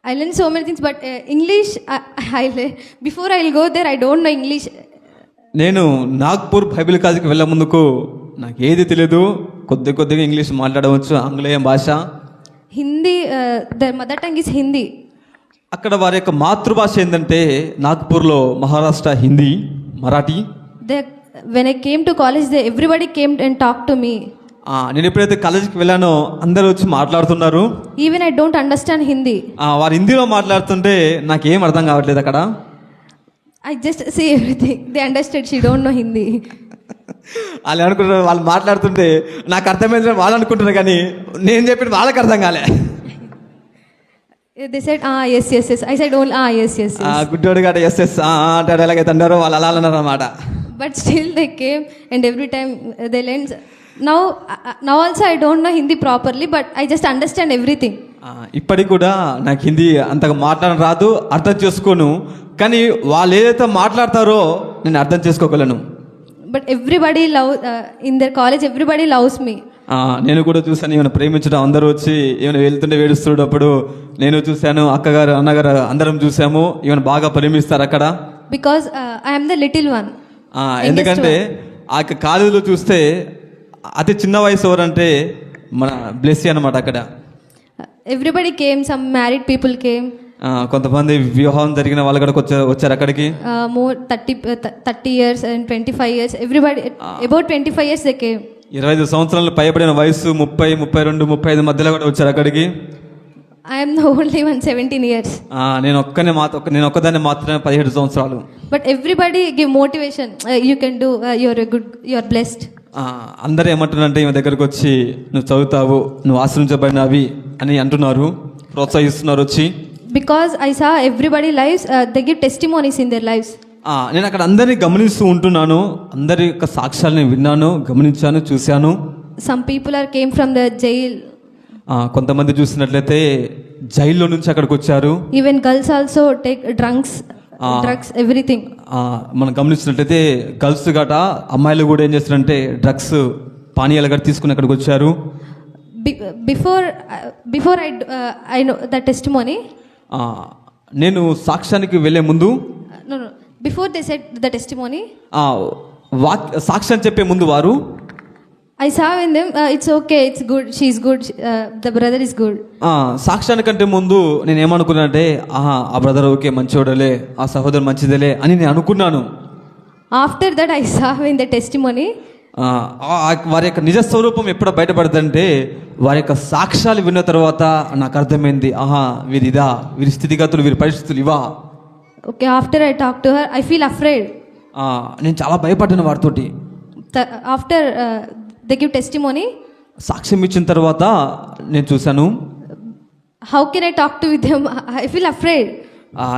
I learned so many things, but English, before I'll go there, I don't know English. నేను నాగ్పూర్ బైబిల్ కాలేజీకి వెళ్ళే ముందుకు నాకు ఏది తెలియదు. కొద్దిగా ఇంగ్లీష్ మాట్లాడవచ్చు, ఆంగ్లేయం భాష. Hindi, their mother tongue is Hindi. అక్కడ వారి యొక్క మాతృభాష ఏంటంటే నాగ్పూర్లో Maharashtra Hindi, Marathi. When I came to college, everybody came and talked to me. నేను ఎప్పుడైతే కాలేజీకి వెళ్ళానో అందరూ వచ్చి మాట్లాడుతున్నారు. Even I don't understand Hindi. వారు హిందీలో మాట్లాడుతుంటే నాకేం అర్థం కావట్లేదు అక్కడ. I just say everything. They understood. She don't know Hindi. వాళ్ళు అనుకుంటారు, వాళ్ళు మాట్లాడుతుంటే నాకు అర్థమైందని వాళ్ళు అనుకుంటున్నారు, కానీ నేను చెప్పిన వాళ్ళకి అర్థం కాలే. They said, yes. I said, yes. గుడ్డోడు గట ఎస్ అంటాడు, ఎలాగైతే అన్నారో వాళ్ళు అలా అన్నారు అన్నమాట. But still they came, and every time they learned. Now also I don't know Hindi properly, but I just understand everything. ఇప్పటికి కూడా నాకు హిందీ అంతగా మాట్లాడడం రాదు, అర్థం చేసుకోను, కానీ వాళ్ళు ఏదైతే మాట్లాడతారో నేను అర్థం చేసుకోగలను. But everybody in their college, everybody loves me. నేను కూడా చూసాను, ఏమైనా ప్రేమించడం, అందరూ వచ్చి ఏమైనా వెళ్తుంటే వేడుస్తున్నప్పుడు నేను చూశాను, అక్కగారు అన్నగారు అందరం చూసాము, ఏమైనా బాగా ప్రేమిస్తారు అక్కడ. Because I am the little one. ఎందుకంటే ఆ కాలేజీలో చూస్తే అతి చిన్న వయసు ఎవరంటే మన బ్లెస్సీ అన్నమాట. అక్కడ everybody came, some married people came. కొంతమంది వివాహం జరిగిన వాళ్ళు కూడా వచ్చారు అక్కడికి. More 30 years and 25 years, everybody about 25 years they came. 25 సంవత్సరాలు పైబడిన వయసు 30, 32, 35 మధ్యలో కూడా వచ్చారు అక్కడికి. I am the only one 17 years. నేను ఒక్కదాన్ని మాత్రమే 17 సంవత్సరాలు. But everybody give motivation. You can do. You are blessed. అందరూ ఏమంటున్నారంటే ఈమె దగ్గరకు వచ్చి నువ్వు చదువుతావు, నువ్వు ఆశ్రయించబడినవి అని అంటున్నారు, ప్రోత్సహిస్తున్నారు వచ్చి. Because I saw everybody lives, they give testimonies in their lives. నేను అక్కడ అందరినీ గమనిస్తూ ఉంటున్నాను, అందరి యొక్క సాక్ష్యాలను విన్నాను, గమనించాను, చూశాను. Some people came from the jail. కొంతమంది చూసినట్లయితే జైల్లో నుంచి అక్కడికి వచ్చారు. Even girls also take drugs, everything. మనం గమనించినట్లయితే గర్ల్స్ గట అమ్మాయిలు కూడా ఏం చేస్తారంటే డ్రగ్స్, పానీయాలు గట్రా తీసుకుని అక్కడికి వచ్చారు. Before I know the testimony. నేను సాక్ష్యానికి వెళ్ళే ముందు no before they said the testimony, సాక్ష్యం చెప్పే ముందు వారు I saw in them, it's okay, it's good, she's good, the brother is good. సాక్ష్యానికంటే ముందు నేను ఏమనుకున్నానంటే ఆ బ్రదర్ ఓకే మంచివాడలే, ఆ సహోదరు మంచిదేలే అని నేను అనుకున్నాను. After that, I saw in the testimony, వారి యొక్క నిజ స్వరూపం ఎప్పుడు బయటపడదంటే వారి యొక్క సాక్ష్యాలు విన్న తర్వాత నాకు అర్థమైంది, వీరిదా, వీరి స్థితిగతులు, వీరి పరిస్థితులు ఇవా. okay, after I talked to her, I feel afraid. నేను చాలా భయపడ్డాను వారితోటి. After they give testimony, సాక్ష్యం ఇచ్చిన తర్వాత నేను చూశాను, how can I talk to with them? I feel afraid.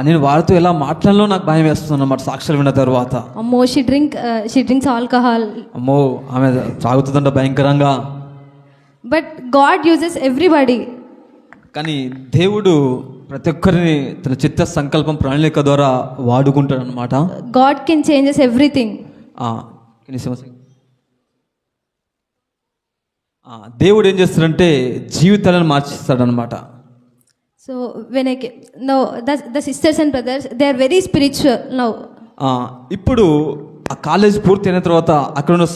నేను వారితో ఎలా మాట్లాడాలో నాకు భయం వేస్తుంది అన్నమాట సాక్ష్యాలు విన్న తర్వాత. అమ్మో, she drinks alcohol. అమ్మో, ఆమె తాగుతుందంట భయంకరంగా. But God uses everybody. కానీ దేవుడు ప్రతి ఒక్కరిని తన చిత్త సంకల్పం ప్రణాళిక ద్వారా వాడుకుంటాడు అనమాట. God can changes everything. దేవుడు ఏం చేస్తాడంటే జీవితాలను మార్చిస్తాడు అనమాట. So when the sisters and brothers, they are very spiritual now. ఇప్పుడు ఆ కాలేజ్ పూర్తి అయిన తర్వాత అక్కడ ఉన్న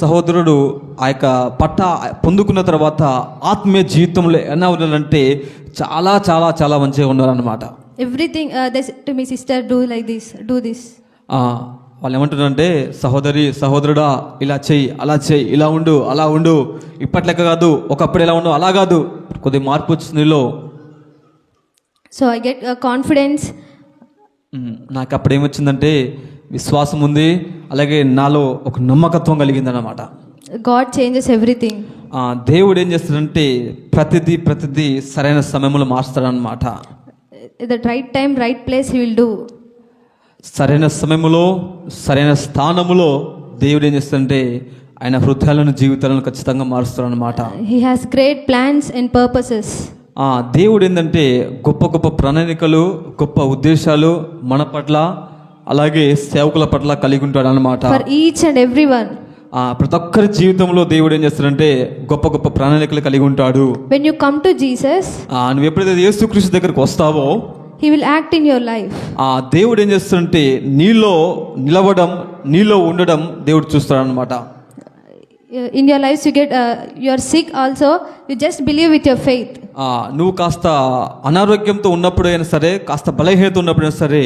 సహోదరుడు ఆ యొక్క పట్ట పొందుకున్న తర్వాత ఆత్మీయ జీవితంలో ఎలా ఉన్నారంటే చాలా చాలా చాలా మంచిగా ఉన్నారన్నమాట. Everything they said to me, sister, do like this, do this. వాళ్ళు ఏమంటున్నారంటే సహోదరుడా ఇలా చెయ్యి, అలా చెయ్యి, ఇలా ఉండు, అలా ఉండు, ఇప్పట్లెక్క కాదు, ఒకప్పుడు ఎలా ఉండు అలా కాదు, కొద్దిగా మార్పు వచ్చింది నీలో. So I get confidence. నాకు అప్పుడు ఏమొచ్చిందంటే విశ్వాసం ఉంది, అలాగే నాలో ఒక నమ్మకత్వం కలిగింది అన్నమాట. God changes everything. దేవుడు ఏం చేస్తాడంటే ప్రతిదీ సరైన సమయంలో మార్స్తాడనమాట. The right time, right place he will do. సరైన సమయంలో సరైన స్థానములో దేవుడు ఏం చేస్తాడంటే ఆయన హృదయాలను జీవితాలను ఖచ్చితంగా మారుస్తాడు అనమాట. He has great plans and purposes. దేవుడు ఏంటంటే గొప్ప గొప్ప ప్రణాళికలు, గొప్ప ఉద్దేశాలు మన పట్ల అలాగే సేవకుల పట్ల కలిగి ఉంటాడు అనమాట. For each and everyone. ప్రతి ఒక్కరి జీవితంలో దేవుడు ఏం చేస్తాడంటే గొప్ప గొప్ప ప్రణాళికలు కలిగి ఉంటాడు. When you come to Jesus, నువ్వు ఎప్పుడైతే యేసుక్రీస్తు దగ్గరికి వస్తావో he will act in your life. దేవుడు ఏం చేస్తాడంటే నీలో నిలవడం, నీలో ఉండడం దేవుడు చూస్తాడు అనమాట. In your lives you get you are sick also, you just believe with your faith. నువ్వు కాస్త అనారోగ్యంతో ఉన్నప్పుడు అయినా సరే, కాస్త బలహీనత ఉన్నప్పుడైనా సరే,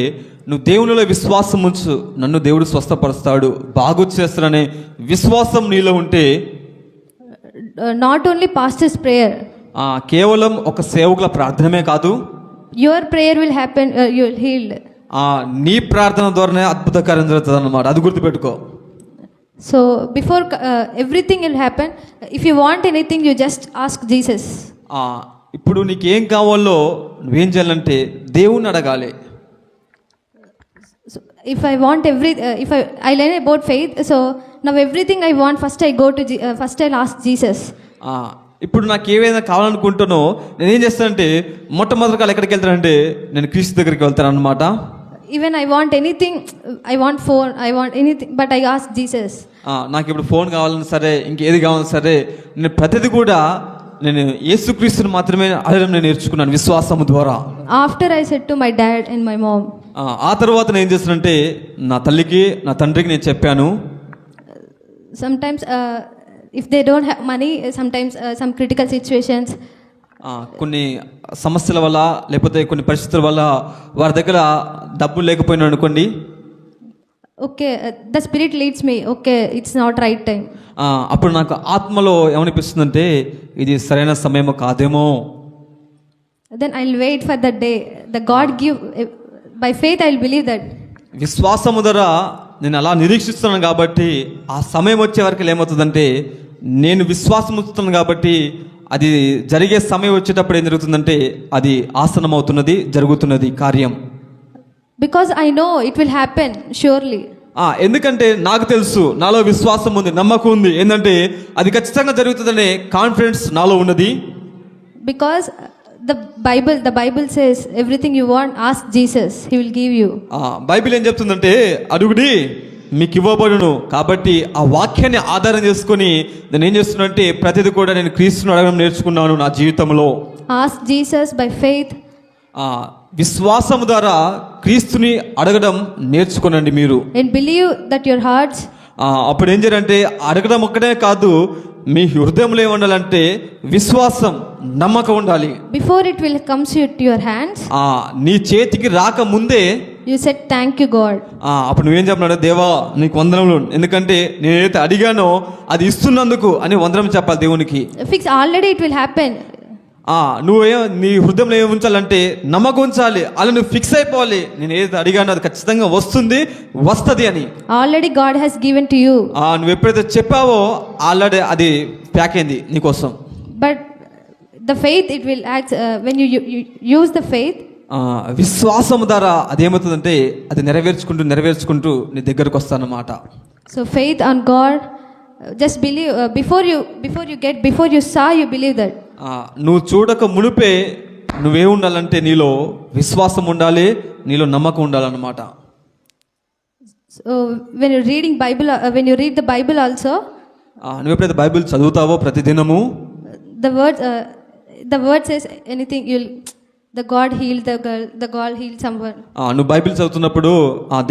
నువ్వు దేవునిలో విశ్వాసం ఉంచు, నన్ను దేవుడు స్వస్థపరుస్తాడు, బాగు చేస్తాడనే విశ్వాసం నీలో ఉంటే, not only pastor's prayer, కేవలం ఒక సేవకుల ప్రార్థనమే కాదు, your prayer will happen, you will healed. నీ ప్రార్థన ద్వారానే అద్భుత కార్యం జరుగుతుంది అన్నమాట. అది గుర్తుపెట్టుకో. So before everything will happen, if you want anything, you just ask Jesus. ఇప్పుడు నీకు ఏం కావాలో నువ్వేం చేయాలంటే దేవుణ్ణి అడగాలి. So if I want if I learn about faith, so now everything I want, first I'll ask Jesus. ఇప్పుడు నాకు ఏవైనా కావాలనుకుంటానో నేనేం చేస్తానంటే మొట్టమొదటిగా ఎక్కడికి వెళ్తానంటే నేను క్రీస్తు దగ్గరికి వెళ్తాను అనమాట. Even I want anything, I want phone, I want anything, but I ask Jesus. నాకు ఇప్పుడు ఫోన్ కావాలన్నా సరే, ఇంకేది కావాలన్నా సరే, నేను ప్రతిది కూడా నేను యేసుక్రీస్తుని మాత్రమే అడగడం నేను నేర్చుకున్నాను విశ్వాసము ద్వారా. After I said to my dad and my mom, ఆ తర్వాత నేను ఏం చేస్తానంటే నా తల్లికి నా తండ్రికి నేను చెప్పాను. Sometimes if they don't have money, sometimes some critical situations, కొన్ని సమస్యల వల్ల లేకపోతే కొన్ని పరిస్థితుల వల్ల వారి దగ్గర డబ్బులు లేకపోయినా అనుకోండి, okay the spirit leads me, okay it's not right time. అప్పుడు నాకు ఆత్మలో ఏమనిపిస్తుందంటే ఇది సరైన సమయం కాదేమో. Then I will wait for that day, the God give, by faith I will believe that. విశ్వాసము ద్వారా నేను అలా నిరీక్షిస్తున్నాను కాబట్టి ఆ సమయం వచ్చే వరకు ఏమవుతుందంటే నేను విశ్వాసం ఉంచుతున్నాను కాబట్టి అది జరిగే సమయం వచ్చేటప్పుడు ఏం జరుగుతుందంటే అది ఆసనం అవుతున్నది, జరుగుతున్నది కార్యం. Because I know it will happen surely. ఎందుకంటే నాకు తెలుసు, నాలో విశ్వాసం ఉంది, నమ్మకం ఉంది, ఏంటంటే అది ఖచ్చితంగా జరుగుతుందనే కాన్ఫిడెన్స్ నాలో ఉన్నది. Because the Bible says everything you want, ask Jesus, he will give you. Bible ఏం చెప్తుందంటే అడుగుడి మీకు ఇవ్వబడును. కాబట్టి ఆ వాక్యాన్ని ఆధారం చేసుకొని నేను ఏం చేస్తున్నానంటే ప్రతిదీ కూడా నేను క్రీస్తుని అడగడం నేర్చుకున్నాను నా జీవితంలో. Ask Jesus by faith. విశ్వాసం ద్వారా క్రీస్తుని అడగడం నేర్చుకోనండి మీరు. And believe that your hearts, అప్పుడు ఏం చేయాలంటే అడగడం ఒక్కటే కాదు, మీ హృదయంలో ఏముండాలంటే విశ్వాసం, నమ్మకం ఉండాలి. Before it will comes to your hands, నీ చేతికి రాక ముందే you said thank you God. అప్పుడు నువ్వేం చెప్పినాడు, దేవా నీకు వందనములు, ఎందుకంటే నేను ఏదైతే అడిగానో అది ఇస్తున్నందుకు అని వందనం చెప్పాలి దేవునికి. Fix already it will happen. నీ హృదయంలో ఏమి ఉంచాలంటే నమ్మకం ఉంచాలి, అలా నువ్వు ఫిక్స్ అయిపోవాలి, నేను ఏదైతే అడిగానో అది ఖచ్చితంగా వస్తుంది అని. Already God has given to you. నువ్వు ఎప్పుడైతే చెప్పావో ఆల్రెడీ అది ప్యాక్ అయింది నీకోసం. But the faith it will act when you use the faith. విశ్వాసం ద్వారా అదేమవుతుందంటే అది నెరవేర్చుకుంటూ నీ దగ్గరకు వస్తానన్నమాట. So faith on God, just believe before you saw, you believe that. నువ్వు చూడక మునిపే నువ్వే ఉండాలంటే నీలో విశ్వాసం ఉండాలి, నీలో నమ్మకం ఉండాలన్నమాట. So when you read the Bible also, నువ్వు ఎప్పుడైతే బైబిల్ చదువుతావో ప్రతిదినము, the word says anything, the God healed the girl, the God healed someone. నువ్వు బైబిల్ చదువుతున్నప్పుడు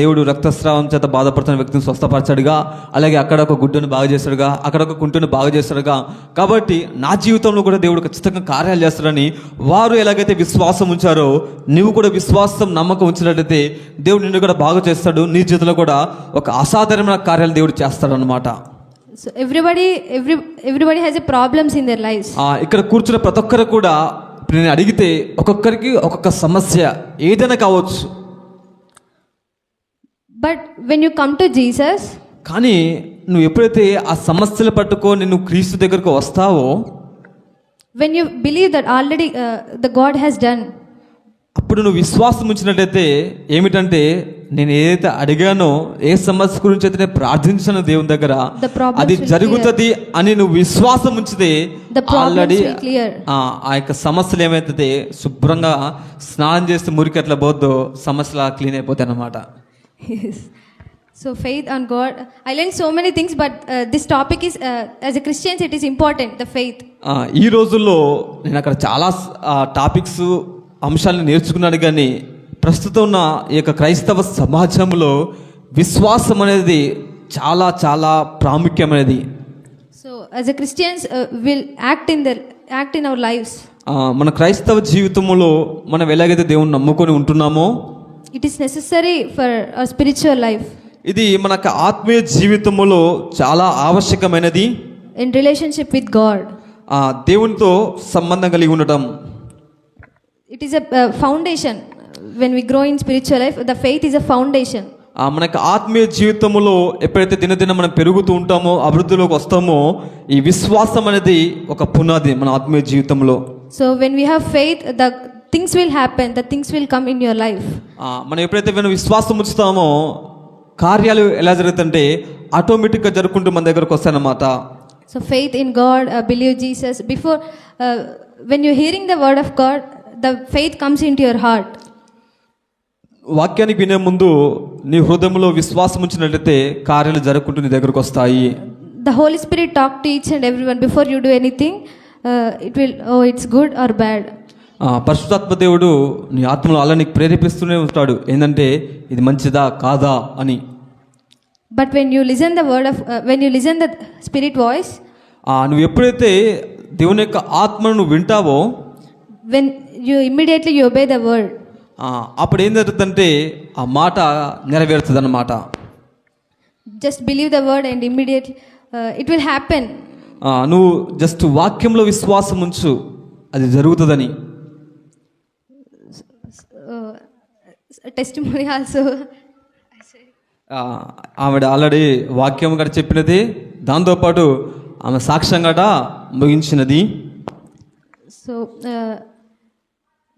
దేవుడు రక్తస్రావం చేత బాధపడుతున్న వ్యక్తిని స్వస్థపరచాడుగా, అలాగే అక్కడ ఒక గుడ్డును బాగు చేస్తాడుగా, అక్కడ ఒక కుంటును బాగు చేస్తాడుగా, కాబట్టి నా జీవితంలో కూడా దేవుడు ఖచ్చితంగా కార్యాలు చేస్తాడని వారు ఎలాగైతే విశ్వాసం ఉంచారో నువ్వు కూడా విశ్వాసం, నమ్మకం ఉంచినట్లయితే దేవుడు నిన్ను కూడా బాగు చేస్తాడు, నీ జీవితంలో కూడా ఒక అసాధారణమైన కార్యాలు దేవుడు చేస్తాడు అనమాట. So everybody has a problems in their lives. ఇక్కడ కూర్చున్న ప్రతి ఒక్కరు కూడా నేను అడిగితే ఒక్కొక్కరికి ఒక్కొక్క సమస్య ఏదైనా కావచ్చు. But when you come to Jesus, కానీ నువ్వు ఎప్పుడైతే ఆ సమస్యలు పట్టుకొని నువ్వు క్రీస్తు దగ్గరకు వస్తావో, when you believe that already the God has done, అప్పుడు నువ్వు విశ్వాసం ఉంచినట్టయితే ఏమిటంటే నేను ఏదైతే అడిగానో, ఏ సమస్య గురించి అయితే నేను ప్రార్థించాను దేవుని దగ్గర అది జరుగుతుంది అని నువ్వు విశ్వాసం ఉంచితే ఆల్రెడీ ఆ యొక్క సమస్యలు ఏమైతే శుభ్రంగా స్నానం చేస్తే మురికి ఎట్లా పోద్దో సమస్యలు క్లీన్ అయిపోతాయి అన్నమాట. So faith on God, I learned so many things, but this topic is as a Christians it is important, the faith. ఈ రోజుల్లో నేను అక్కడ చాలా టాపిక్స్ అంశాలను నేర్చుకున్నాను, కానీ ప్రస్తుతం ఉన్న ఈ యొక్క క్రైస్తవ సమాజంలో విశ్వాసం అనేది చాలా చాలా ప్రాముఖ్యమైనది. So as a Christians will act in our lives. మన క్రైస్తవ జీవితంలో మనం ఎలాగైతే దేవుని నమ్ముకొని ఉంటున్నామో, it is necessary for our spiritual life. ఇది మనకు ఆత్మీయ జీవితంలో చాలా ఆవశ్యకమైనది. ఇన్ రిలేషన్షిప్ విత్ గాడ్, దేవునితో సంబంధం కలిగి ఉండటం. It is a foundation. When we grow in spiritual life, the faith is a foundation. మనకు ఆత్మీయ జీవితంలో ఎప్పుడైతే దినదిన మనం పెరుగుతూ ఉంటామో, అభివృద్ధిలోకి వస్తామో, ఈ విశ్వాసం అనేది ఒక పునాది మన ఆత్మీయ జీవితంలో. So when we have faith, the things will happen, the things will come in your life. మనం ఎప్పుడైతే విశ్వాసం ఉంచుతామో కార్యాలు ఎలా జరుగుతుంటే ఆటోమేటిక్గా జరుగుకుంటూ మన దగ్గరకు వస్తాయన్నమాట. So faith in God, believe Jesus. Before when you're hearing the word of God, the faith comes into your heart. వాక్యానికి వినే ముందు నీ హృదయంలో విశ్వాసం ఉంచినట్లయితే కార్యాలు జరుగుకుంటూ నీ దగ్గరకు వస్తాయి. The Holy Spirit talk to each and everyone before you do anything. It will, it's good or bad. పరిశుద్ధాత్మ దేవుడు నీ ఆత్మలో అలా నీకు ప్రేరేపిస్తూనే ఉంటాడు, ఏంటంటే ఇది మంచిదా కాదా అని. But when you listen the Spirit voice, నువ్వు ఎప్పుడైతే దేవుని యొక్క ఆత్మను నువ్వు వింటావో, when you immediately you obey the word, అప్పుడు ఏం జరుగుతుందంటే ఆ మాట నెరవేరుతుంది అన్నమాట. Just believe the word and immediately it will happen. నువ్వు జస్ట్ వాక్యంలో విశ్వాసం ఉంచు, అది జరుగుతుందని. టెస్టిమోనీ ఆల్సో, ఆవిడ ఆల్రెడీ వాక్యం కూడా చెప్పినది, దాంతోపాటు ఆమె సాక్ష్యం కూడా ముగించినది. So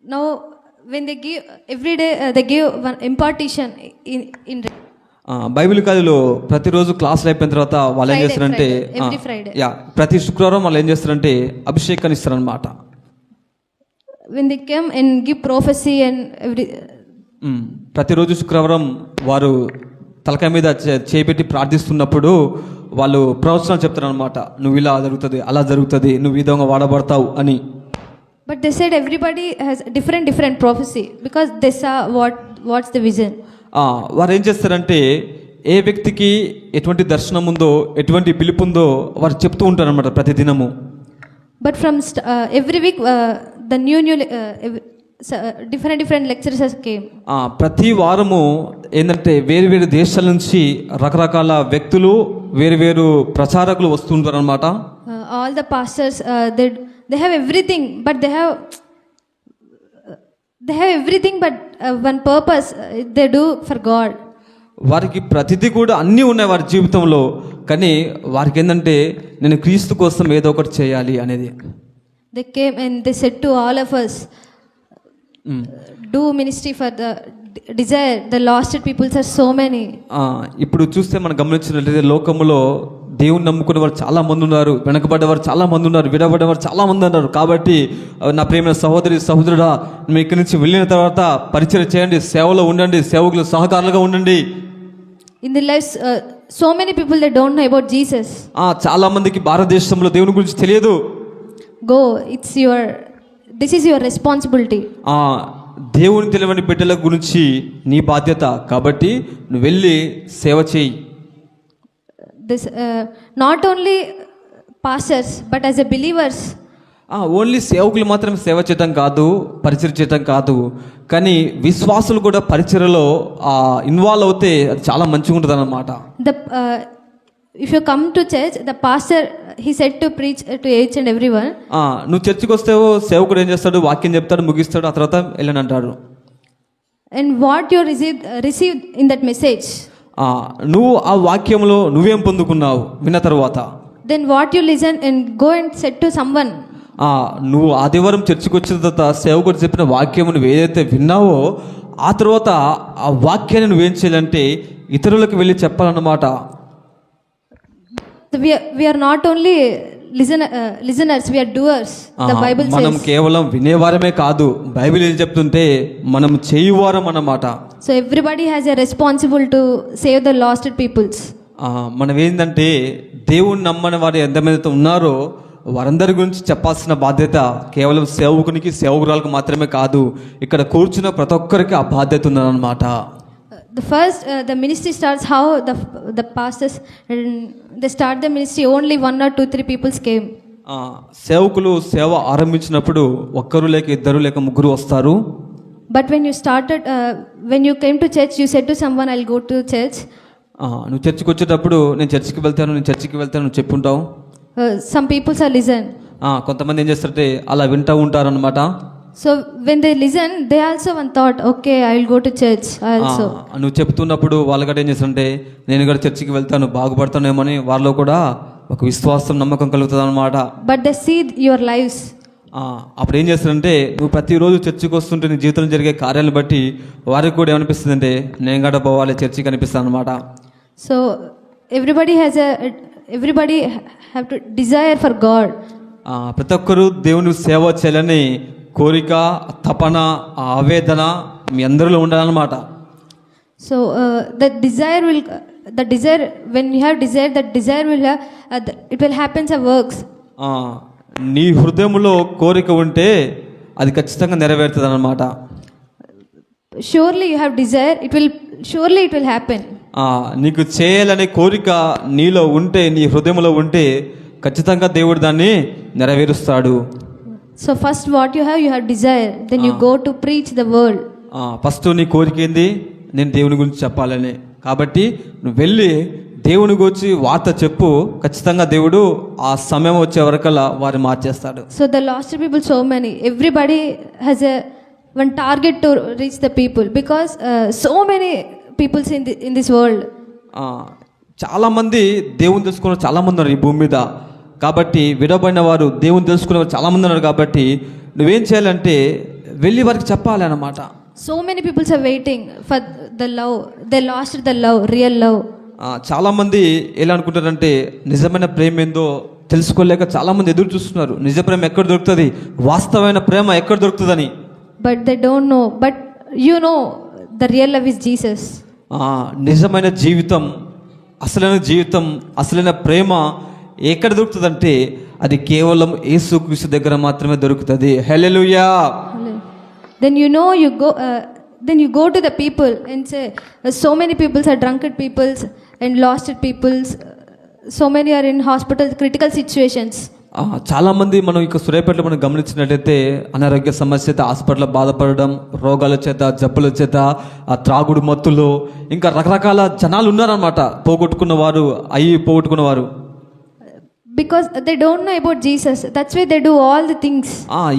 now when they give every day they give one impartation in Bible కాలేజీలో ప్రతిరోజు క్లాసులు అయిపోయిన తర్వాత వాళ్ళు ఏం చేస్తారంటే ప్రతి శుక్రవారం వాళ్ళు ఏం చేస్తారంటే అభిషేకాన్ని ఇస్తారనమాట. when they come and give prophecy and every ప్రతిరోజు శుక్రవారం వారు తలకాయ మీద చేపెట్టి ప్రార్థిస్తున్నప్పుడు వాళ్ళు ప్రవచనాలు చెప్తారనమాట, నువ్వు ఇలా జరుగుతుంది, అలా జరుగుతుంది, నువ్వు ఈ విధంగా వాడబడతావు అని. But they said everybody has different prophecy because they saw what's the vision. వారు ఏం చేస్తారంటే ఏ వ్యక్తికి ఎటువంటి దర్శనం ఉందో ఎటువంటి పిలుపు ఉందో వారు చెప్తూ ఉంటారు అనమాట ప్రతి దినము. But from every week, the new different lecturers came. ప్రతి వారము ఏంటంటే వేరు వేరు దేశాల నుంచి రకరకాల వ్యక్తులు వేరు వేరు ప్రచారకులు వస్తుంటారు అనమాట. All the pastors, they have everything, but they have everything, but one purpose they do for God. వారికి ప్రతిదీ కూడా అన్నీ ఉన్నాయి వారి జీవితంలో, కానీ వారికి ఏంటంటే నేను క్రీస్తు కోసం ఏదో ఒకటి చేయాలి అనేది. They came and they said to all of us, do ministry for the desire. The lost peoples are so many. ఇప్పుడు చూస్తే మనం గమనించినట్లయితే లోకములో దేవుని నమ్ముకునే వారు చాలా మంది ఉన్నారు, వెనకబడ్డవారు చాలా మంది ఉన్నారు, విడబడ్డవారు చాలా మంది ఉన్నారు. కాబట్టి నా ప్రియమైన సహోదరి సహోదరుడా, మీరు ఇక్కడి నుంచి వెళ్ళిన తర్వాత పరిచయం చేయండి, సేవలో ఉండండి, సేవకులు సహకారులుగా ఉండండి. In the lives, so many people they don't know about Jesus. చాలా మందికి భారతదేశంలో దేవుని గురించి తెలియదు. Go, this is your responsibility. దేవుని తెలియని బిడ్డల గురించి నీ బాధ్యత, కాబట్టి నువ్వు వెళ్ళి సేవ చేయి. This not only pastors but as a believers. Only సేవకులు మాత్రం సేవ చేయటం కాదు, పరిచయం చేయటం కాదు, కానీ విశ్వాసులు కూడా పరిచర్యలో ఇన్వాల్వ్ అవుతే అది చాలా మంచిగా ఉంటుంది అన్నమాట. If you come to church, the pastor he said to preach to each and everyone. నువ్వు చర్చికి వస్తావో సేవకుడు ఏం చేస్తాడు, వాక్యం చెప్తాడు, ముగిస్తాడు, ఆ తర్వాత వెళ్ళని అంటాడు. And what you received in that message, నువ్వు ఆ వాక్యంలో నువ్వేం పొందుకున్నావు విన్న తర్వాత, then what you listen and go and said to someone. నువ్వు ఆదివారం చర్చికి వచ్చిన తర్వాత సేవకుడు చెప్పిన వాక్యం నువ్వు ఏదైతే విన్నావో ఆ తర్వాత ఆ వాక్యాన్ని నువ్వేం చేయాలంటే ఇతరులకు వెళ్ళి చెప్పాలన్నమాట. We are not only listeners, we are doers. The Bible says. మనం కేవలం వినేవారమే కాదు, బైబిల్ ఏం చెప్తుంటే మనం చేయువారం అన్నమాట. So everybody has a responsibility to save the lost peoples. మనం ఏంటంటే దేవుని నమ్మని వారు ఎంతమంది ఉన్నారో వారందరి గురించి చెప్పాల్సిన బాధ్యత కేవలం సేవకునికి సేవకురాలకు మాత్రమే కాదు, ఇక్కడ కూర్చున్న ప్రతి ఒక్కరికి ఆ బాధ్యత ఉందన్నమాట. The ministry starts how the pastors they start the ministry, only 1 or 2 3 people came. సేవకులు సేవ ఆరంభించినప్పుడు ఒక్కరు లేక ఇద్దరు లేక ముగ్గురు వస్తారు. But when you came to church, you said to someone, I'll go to church. నువ్వు చర్చికి వచ్చేటప్పుడు నేను చర్చికి వెళ్తాను నువ్వు చెప్పుంటావు. Some people are listen. కొంతమంది ఏం చేస్తారంటే అలా వింటూ ఉంటారు అనమాట. So when they listen, they also one thought, okay, I will go to church also. నువ్వు చెప్తున్నప్పుడు వాళ్ళు కూడా ఏం చేస్తారంటే నేను కూడా చర్చికి వెళ్తాను బాగుపడతానేమో అని వారిలో కూడా ఒక విశ్వాసం నమ్మకం కలుగుతుంది అనమాట. But they see your lives. అప్పుడు ఏం చేస్తారంటే నువ్వు ప్రతిరోజు చర్చికి వస్తుంటే నీ జీవితంలో జరిగే కార్యాలను బట్టి వారికి కూడా ఏమనిపిస్తుంది అంటే నేను కూడా పోవాలి చర్చికి అనిపిస్తుంది అనమాట. So everybody have to desire for God. ప్రతి ఒక్కరు దేవుని సేవ చేయాలని కోరిక, తపన, ఆవేదన మీ అందరిలో ఉండాలన్నమాట. So the desire when you have desire, that desire will have it will happen as works. నీ హృదయంలో కోరిక ఉంటే అది ఖచ్చితంగా నెరవేరుతుంది అన్నమాట. Surely you have desire, it will happen. నీకు చేయాలనే కోరిక నీలో ఉంటే, నీ హృదయంలో ఉంటే ఖచ్చితంగా దేవుడు దాన్ని నెరవేరుస్తాడు. So first what you have desire, then you go to preach the word. First నీ కోరిక ఏంది, నేను దేవుని గురించి చెప్పాలని. కాబట్టి నువ్వు వెళ్ళి దేవుని గురించి వార్త చెప్పు, ఖచ్చితంగా దేవుడు ఆ సమయం వచ్చే వరకల్లా వారిని మార్చేస్తాడు. So the lost people so many, everybody has one target to reach the people, because so many people in this world. చాలా మంది దేవుని తెలుసుకున్న చాలా మంది ఉన్నారు ఈ భూమి మీద. కాబట్టి విడబడిన వారు దేవుని తెలుసుకునే వారు చాలా మంది ఉన్నారు. కాబట్టి నువ్వేం చేయాలంటే వెళ్ళి వారికి చెప్పాలి అన్నమాట. So many people are waiting for the love, they lost the love, real love. చాలా మంది ఎలా అనుకుంటారంటే నిజమైన ప్రేమ ఏందో తెలుసుకోలేక చాలా మంది ఎదురు చూస్తున్నారు. నిజ ప్రేమ ఎక్కడ దొరుకుతుంది, వాస్తవమైన ప్రేమ ఎక్కడ దొరుకుతుందని. But they don't know, but you know the real love is Jesus. నిజమైన జీవితం, అసలైన జీవితం, అసలైన ప్రేమ ఎక్కడ దొరుకుతుందంటే అది కేవలం యేసుక్రీస్తు దగ్గర మాత్రమే దొరుకుతుంది. హల్లెలూయా. Then you know, you go then you go to the people and say, so many people are drunkard peoples and lost peoples, so many are in hospital, critical situations. చాలా మంది మనం ఇక సూర్యాపేటలో మనం గమనించినట్లయితే అనారోగ్య సమస్య చేత హాస్పిటల్లో బాధపడడం, రోగాల చేత, జబ్బుల చేత, ఆ త్రాగుడు మత్తులు, ఇంకా రకరకాల జనాలు ఉన్నారన్నమాట. పోగొట్టుకున్న వారు Because they don't know about Jesus, that's why they do all the things.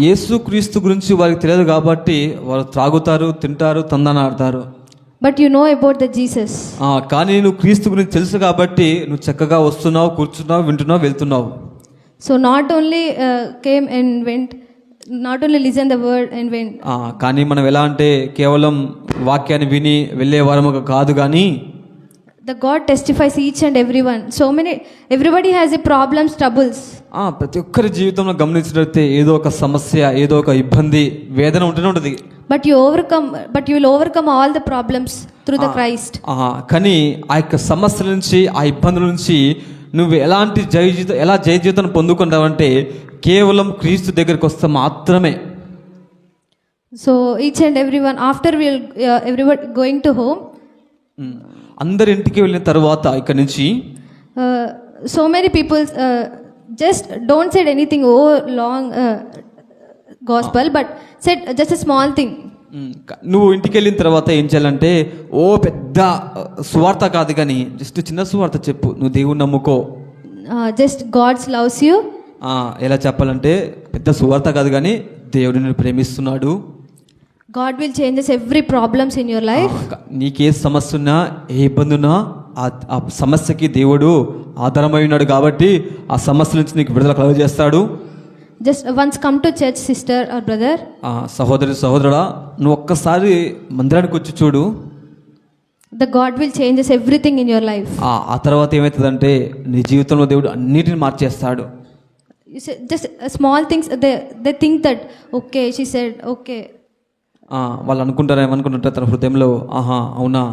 యేసు క్రీస్తు గురించి వారికి తెలియదు కాబట్టి వారు త్రాగుతారు, తింటారు, తందనాడతారు. But you know about the Jesus. కానీ నువ్వు క్రీస్తు గురించి తెలుసు కాబట్టి నువ్వు చక్కగా వస్తున్నావు, కూర్చున్నావు, వింటున్నావు, వెళ్తున్నావు. So not only came and went, not only listen the word and went. కానీ మనం ఎలా అంటే కేవలం వాక్యాన్ని విని వెళ్ళే వారము కాదు, కానీ The God testifies each and everyone. Everybody has a problems, troubles. ప్రతి ఒక్కరి జీవితంలో గమనించినట్లయితే ఏదో ఒక సమస్య, ఏదో ఒక ఇబ్బంది, వేదన ఉంటూనే ఉంటుంది. But you will overcome all the problems through the Christ. కానీ ఆ యొక్క సమస్యల నుంచి, ఆ ఇబ్బందుల నుంచి నువ్వు ఎలా జయ జీవితాన్ని పొందుకుంటావంటే కేవలం క్రీస్తు దగ్గరికి వస్తే మాత్రమే. So each and everyone, after everybody going to home, అందరి ఇంటికి వెళ్ళిన తర్వాత ఇక్కడ నుంచి so many people just don't say anything long gospel, but said just a small thing. నువ్వు ఇంటికి వెళ్ళిన తర్వాత ఏం చేయాలంటే పెద్ద సువార్త కాదు, కానీ జస్ట్ చిన్న సువార్త చెప్పు. నువ్వు దేవుని నమ్ముకో, just God loves you. ఎలా చెప్పాలంటే పెద్ద సువార్త కాదు, కానీ దేవుడు నిన్ను ప్రేమిస్తున్నాడు. God will changes every problems in your life. నీకే సమస్య ఉన్నా, ఏ ఇబ్బంది ఉన్నా ఆ సమస్యకి దేవుడు ఆధారమై ఉన్నాడు కాబట్టి ఆ సమస్య నుంచి నీకు విడుదల కలుగజేస్తాడు. Just once come to church, sister or brother. సహోదరుడా, నువ్వు ఒక్కసారి మందిరానికి వచ్చి చూడు. The God will changes everything in your life. ఆ తర్వాత ఏమవుతుందంటే నీ జీవితంలో దేవుడు అన్నిటిని మార్చేస్తాడు. You say just small things, they think that okay, she said okay. వాళ్ళు ఏమనుకుంటారు తన హృదయంలో, అవునా,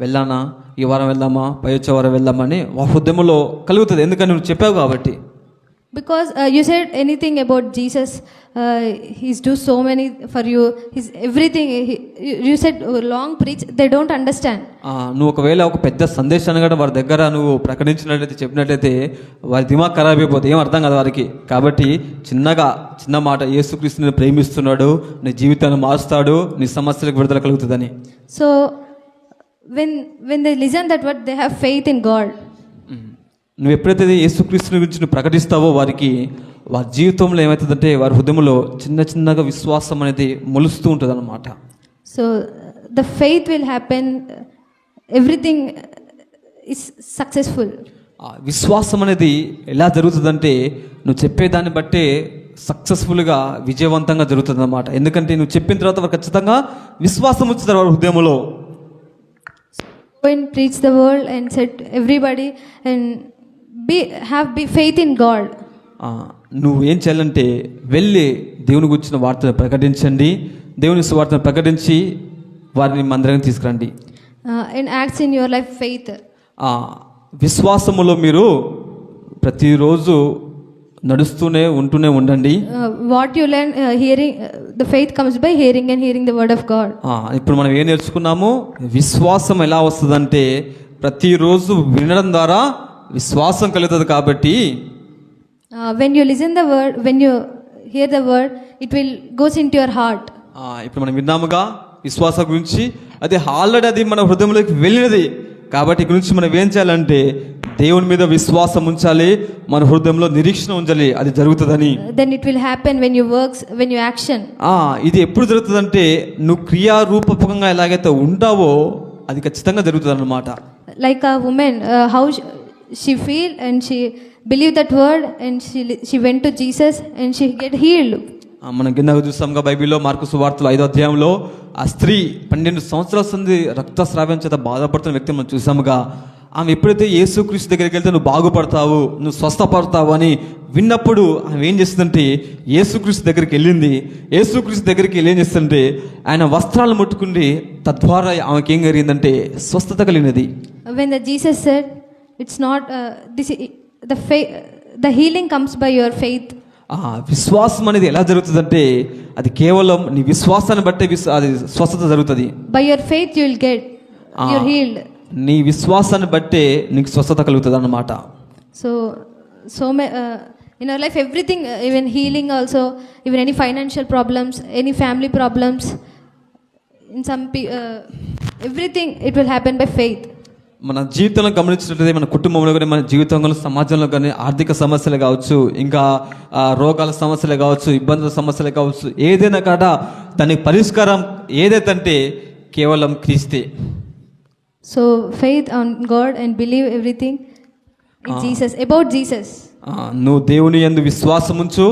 వెళ్ళానా, ఈ వారం వెళ్దామా, పై వచ్చే వారం వెళ్దామా అని వాళ్ళ హృదయంలో కలుగుతుంది. ఎందుకని నువ్వు చెప్పావు కాబట్టి. Because you said anything about Jesus, he's do so many for you, he's everything. You said long preach, they don't understand. నువ్వు ఒకవేళ ఒక పెద్ద సందేశాన్ని కూడా వారి దగ్గర నువ్వు ప్రకటించినట్లయితే, చెప్పినట్లయితే వారి దిమాగ్ ఖరాబ్ అయిపోతుంది, ఏం అర్థం కాదు వారికి. కాబట్టి చిన్న మాట, యేసుక్రీస్తుని ప్రేమిస్తున్నాడు, నీ జీవితాన్ని మారుస్తాడు, నీ సమస్యలకు విడుదల కలుగుతుందని. So when they listen that word, they have faith in God. నువ్వు ఎప్పుడైతే యేసుక్రీస్తుని గురించి నువ్వు ప్రకటిస్తావో వారి జీవితంలో ఏమవుతుందంటే వారి హృదయంలో చిన్నగా విశ్వాసం అనేది మొలుస్తూ ఉంటుంది అన్నమాట. So the faith will happen, everything is successful. విశ్వాసం అనేది ఎలా జరుగుతుందంటే నువ్వు చెప్పేదాన్ని బట్టే సక్సెస్ఫుల్గా, విజయవంతంగా జరుగుతుంది అన్నమాట. ఎందుకంటే నువ్వు చెప్పిన తర్వాత వారు ఖచ్చితంగా విశ్వాసం వచ్చింది వారి హృదయంలో. Go and preach the word and set everybody and have faith in God. నువ్వు ఏం చేయాలంటే వెళ్ళి దేవుని గురించిన వార్తను ప్రకటించండి, దేవుని సువార్తను ప్రకటించి వారిని మందిరానికి తీసుకురండి. And acts in your life faith. విశ్వాసములో మీరు ప్రతిరోజు నడుస్తూనే ఉండండి. What you learn hearing, the faith comes by hearing and hearing the word of God. ఇప్పుడు మనం ఏం నేర్చుకున్నాము? విశ్వాసం ఎలా వస్తుందంటే ప్రతిరోజు వినడం ద్వారా విశ్వాసం కలుగుతుంది. కాబట్టి when you listen the word, when you hear the word, it will goes into your heart. ఇప్పుడు మనం విన్నాముగా విశ్వాసం గురించి, ఆల్రెడీ అది మన హృదయంలోకి వెళ్ళినది. కాబట్టి ఇక్కడ నుంచి మనం ఏం చేయాలంటే దేవుని మీద విశ్వాసం ఉంచాలి, మన హృదయంలో నిరీక్షణ ఉంచాలి, అది జరుగుతుందని. Then it will happen when you works, when you action. ఇది ఎప్పుడు జరుగుతుందంటే నువ్వు క్రియారూపకంగా ఎలాగైతే ఉంటావో అది ఖచ్చితంగా జరుగుతుంది అన్నమాట. Like a woman, how she feel and she believe that word and she went to Jesus and she get healed. మనం కిందకు చూస్తాంగా బైబిల్లో మార్కు సువార్తలో 5వ అధ్యాయంలో ఆ స్త్రీ 12 సంవత్సరాల సంది రక్తస్రావం చేత బాధపడుతున్న వ్యక్తి మనం చూసాముగా. ఆమె ఎప్పుడైతే యేసుక్రీస్తు దగ్గరికి వెళ్తే నువ్వు బాగుపడతావు, నువ్వు స్వస్థపడతావు అని విన్నప్పుడు ఆమె ఏం చేస్తుందంటే యేసుక్రీస్తు దగ్గరికి వెళ్ళింది. యేసుక్రీస్తు దగ్గరికి వెళ్ళి ఏం చేస్తుందంటే ఆయన వస్త్రాలు ముట్టుకుంది. తద్వారా ఆమెకి ఏం జరిగిందంటే స్వస్థత కలిగినది. When the Jesus said it's not the healing comes by your faith. విశ్వాసం అనేది ఎలా జరుగుతుందంటే అది కేవలం నీ విశ్వాసాన్ని బట్టే అది స్వస్థత జరుగుతుంది. By your faith you will get, you're healed. నీ విశ్వాసాన్ని బట్టే నీకు స్వస్థత కలుగుతుంది అన్నమాట. So in our life everything, even healing also, even any financial problems, any family problems, in some everything it will happen by faith. మన జీవితంలో గమనించినట్లయితే మన కుటుంబంలో కానీ మన జీవితంలో సమాజంలో కానీ ఆర్థిక సమస్యలు కావచ్చు, ఇంకా రోగాల సమస్యలు కావచ్చు, ఇబ్బందుల సమస్యలు కావచ్చు, ఏదైనా కాడ దానికి పరిష్కారం ఏదైతే కేవలం క్రీస్తే. So faith on God and believe everything in Jesus, about Jesus. నువ్వు దేవుని యందు విశ్వాసం ఉంచు,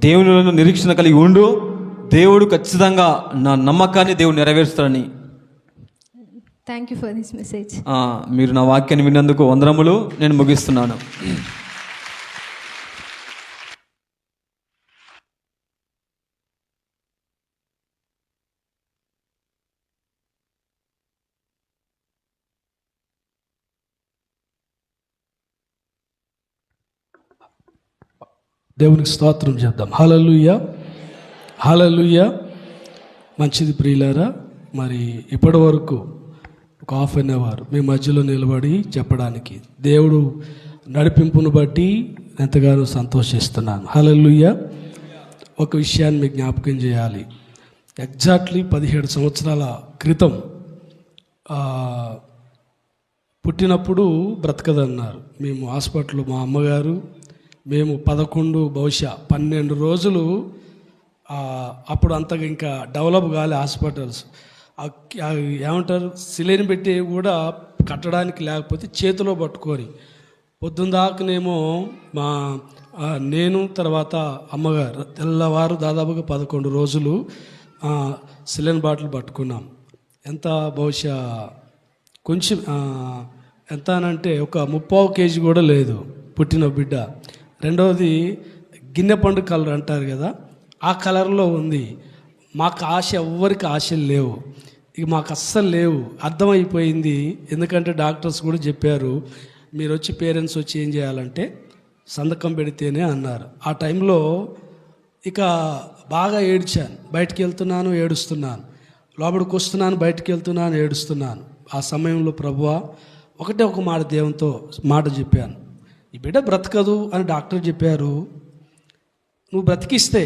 దేవునిలో నిరీక్షణ కలిగి ఉండు, దేవుడు ఖచ్చితంగా నా నమ్మకాన్ని దేవుడు నెరవేరుస్తాడని. Thank you for this message. మీరు నా వాక్యాన్ని విన్నందుకు వందనములు. నేను ముగిస్తున్నాను. దేవునికి స్తోత్రం చేద్దాం. హల్లెలూయా, హల్లెలూయా. మంచిది ప్రియులారా, మరి ఇప్పటి వరకు ఒక హాఫ్ అన్ అవర్ మీ మధ్యలో నిలబడి చెప్పడానికి దేవుడు నడిపింపును బట్టి ఎంతగానో సంతోషిస్తున్నాను. హల్లెలూయా. ఒక విషయాన్ని మీకు జ్ఞాపకం చేయాలి. ఎగ్జాక్ట్లీ 17 సంవత్సరాల క్రితం పుట్టినప్పుడు బ్రతకదన్నారు. మేము హాస్పిటల్లో, మా అమ్మగారు మేము 11 బహుశా 12 రోజులు, అప్పుడు అంతగా ఇంకా డెవలప్ కాలే హాస్పిటల్స్. ఏమంటారు, సిలిండర్ పెట్టి కూడా కట్టడానికి లేకపోతే చేతిలో పట్టుకొని పొద్దున్న దాకానేమో నేను తర్వాత అమ్మగారు తెల్లవారు దాదాపుగా 11 రోజులు సిలిండర్ బాటిల్ పట్టుకున్నాం. ఎంత బహుశా కొంచెం ఎంత అనంటే ఒక 30 కేజీ కూడా లేదు పుట్టిన బిడ్డ. రెండవది గిన్నె పండు కలర్ అంటారు కదా, ఆ కలర్లో ఉంది. మాకు ఆశ, ఎవ్వరికి ఆశలు లేవు, ఇక మాకు అస్సలు లేవు. అర్థమైపోయింది. ఎందుకంటే డాక్టర్స్ కూడా చెప్పారు, మీరు వచ్చి పేరెంట్స్ వచ్చి ఏం చేయాలంటే సంతకం పెడితేనే అన్నారు. ఆ టైంలో ఇక బాగా ఏడ్చాను. బయటికి వెళ్తున్నాను, ఏడుస్తున్నాను, లోపలికి వస్తున్నాను, బయటికి వెళ్తున్నాను, ఏడుస్తున్నాను. ఆ సమయంలో ప్రభువా ఒకటే ఒక మాట దేవునితో మాట చెప్పాను, ఈ బిడ్డ బ్రతకదు అని డాక్టర్ చెప్పారు, నువ్వు బ్రతికిస్తే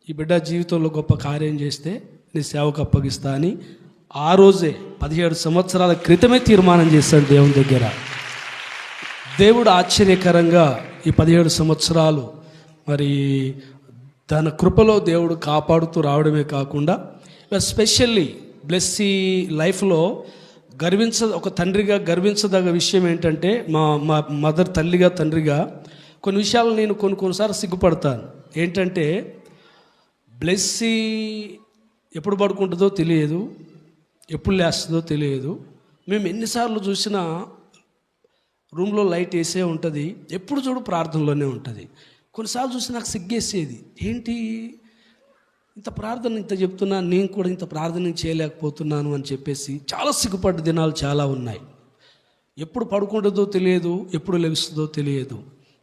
ఈ బిడ్డ జీవితంలో గొప్ప కార్యం చేస్తే నీ సేవకు అప్పగిస్తా అని ఆ రోజే 17 సంవత్సరాల క్రితమే తీర్మానం చేశాడు దేవుని దగ్గర. దేవుడు ఆశ్చర్యకరంగా ఈ 17 సంవత్సరాలు మరి తన కృపలో దేవుడు కాపాడుతూ రావడమే కాకుండా స్పెషల్లీ బ్లెస్సీ లైఫ్లో ఒక తండ్రిగా గర్వించదగ్గ విషయం ఏంటంటే, మా మదర్ తల్లిగా తండ్రిగా కొన్ని విషయాలు నేను కొన్నిసార్లు సిగ్గుపడతాను. ఏంటంటే, బ్లెస్సీ ఎప్పుడు పడుకుంటుందో తెలియదు, ఎప్పుడు లేస్తుందో తెలియదు. మేము ఎన్నిసార్లు చూసినా రూమ్లో లైట్ వేసే ఉంటుంది, ఎప్పుడు చూడు ప్రార్థనలోనే ఉంటుంది. కొన్నిసార్లు చూసి నాకు సిగ్గేసేది, ఏంటి ఇంత ప్రార్థన ఇంత చెప్తున్నా, నేను కూడా ఇంత ప్రార్థన చేయలేకపోతున్నాను అని చెప్పేసి చాలా సిగ్గుపడ్డ దినాలు చాలా ఉన్నాయి. ఎప్పుడు పడుకుంటుందో తెలియదు, ఎప్పుడు లెగుస్తుందో తెలియదు.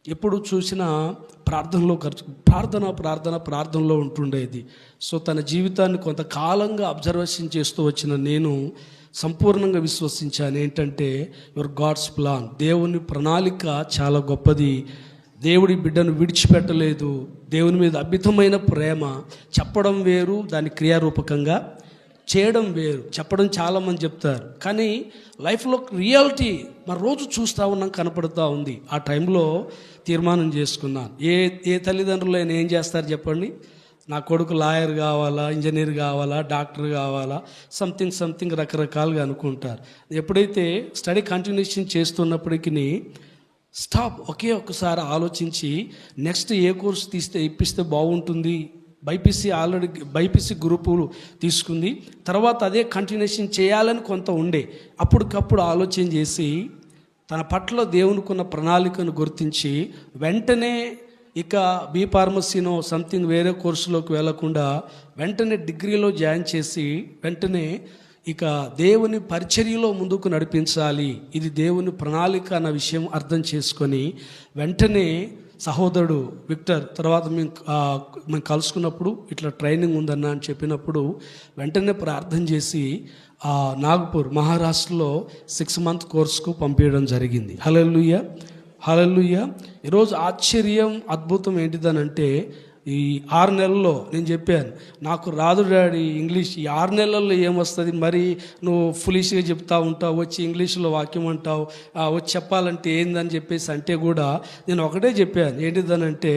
ఎప్పుడు చూసినా ప్రార్థనలో ఉంటుండేది. సో తన జీవితాన్ని కొంతకాలంగా అబ్జర్వేషన్ చేస్తూ వచ్చిన నేను సంపూర్ణంగా విశ్వసించాను ఏంటంటే, యువర్ గాడ్స్ ప్లాన్, దేవుని ప్రణాళిక చాలా గొప్పది. దేవుడి బిడ్డను విడిచిపెట్టలేదు. దేవుని మీద అద్భుతమైన ప్రేమ. చెప్పడం వేరు, దాన్ని క్రియారూపకంగా చేయడం వేరు. చెప్పడం చాలామంది చెప్తారు, కానీ లైఫ్లో రియాలిటీ మరి రోజు చూస్తూ ఉన్నాం, కనపడుతూ ఉంది. ఆ టైంలో తీర్మానం చేసుకున్నాను, ఏ తల్లిదండ్రులు అయినా ఏం చేస్తారు చెప్పండి, నా కొడుకు లాయర్ కావాలా, ఇంజనీర్ కావాలా, డాక్టర్ కావాలా, సంథింగ్ రకరకాలుగా అనుకుంటారు. ఎప్పుడైతే స్టడీ కంటిన్యూషన్ చేస్తున్నప్పటికీ ఒకే ఒక్కసారి ఆలోచించి నెక్స్ట్ ఏ కోర్సు ఇప్పిస్తే బాగుంటుంది. బైపీసీ గ్రూపులు తీసుకుంది, తర్వాత అదే కంటిన్యూషన్ చేయాలని కొంత ఉండే. అప్పటికప్పుడు ఆలోచన చేసి తన పట్ల దేవునికున్న ప్రణాళికను గుర్తించి వెంటనే ఇక బీ ఫార్మసీనో వేరే కోర్సులోకి వెళ్లకుండా వెంటనే డిగ్రీలో జాయిన్ చేసి వెంటనే ఇక దేవుని పరిచర్యలో ముందుకు నడిపించాలి, ఇది దేవుని ప్రణాళిక అన్న విషయం అర్థం చేసుకొని వెంటనే సహోదరుడు విక్టర్ తర్వాత మేము కలుసుకున్నప్పుడు ఇట్లా ట్రైనింగ్ ఉందన్న అని చెప్పినప్పుడు వెంటనే ప్రార్థన చేసి నాగపూర్ మహారాష్ట్రలో 6 month కోర్సుకు పంపించడం జరిగింది. హల్లెలూయా, హల్లెలూయా. ఈరోజు ఆశ్చర్యం అద్భుతం ఏంటిదనంటే ఈ 6 నెలల్లో నేను చెప్పాను, నాకు రాదు డాడీ ఇంగ్లీష్, ఈ 6 నెలల్లో ఏమొస్తుంది, మరి నువ్వు ఫులిష్గా చెప్తా ఉంటావు, వచ్చి ఇంగ్లీష్లో వాక్యం అంటావు, వచ్చి చెప్పాలంటే ఏందని చెప్పేసి అంటే కూడా నేను ఒకటే చెప్పాను, ఏంటిదనంటే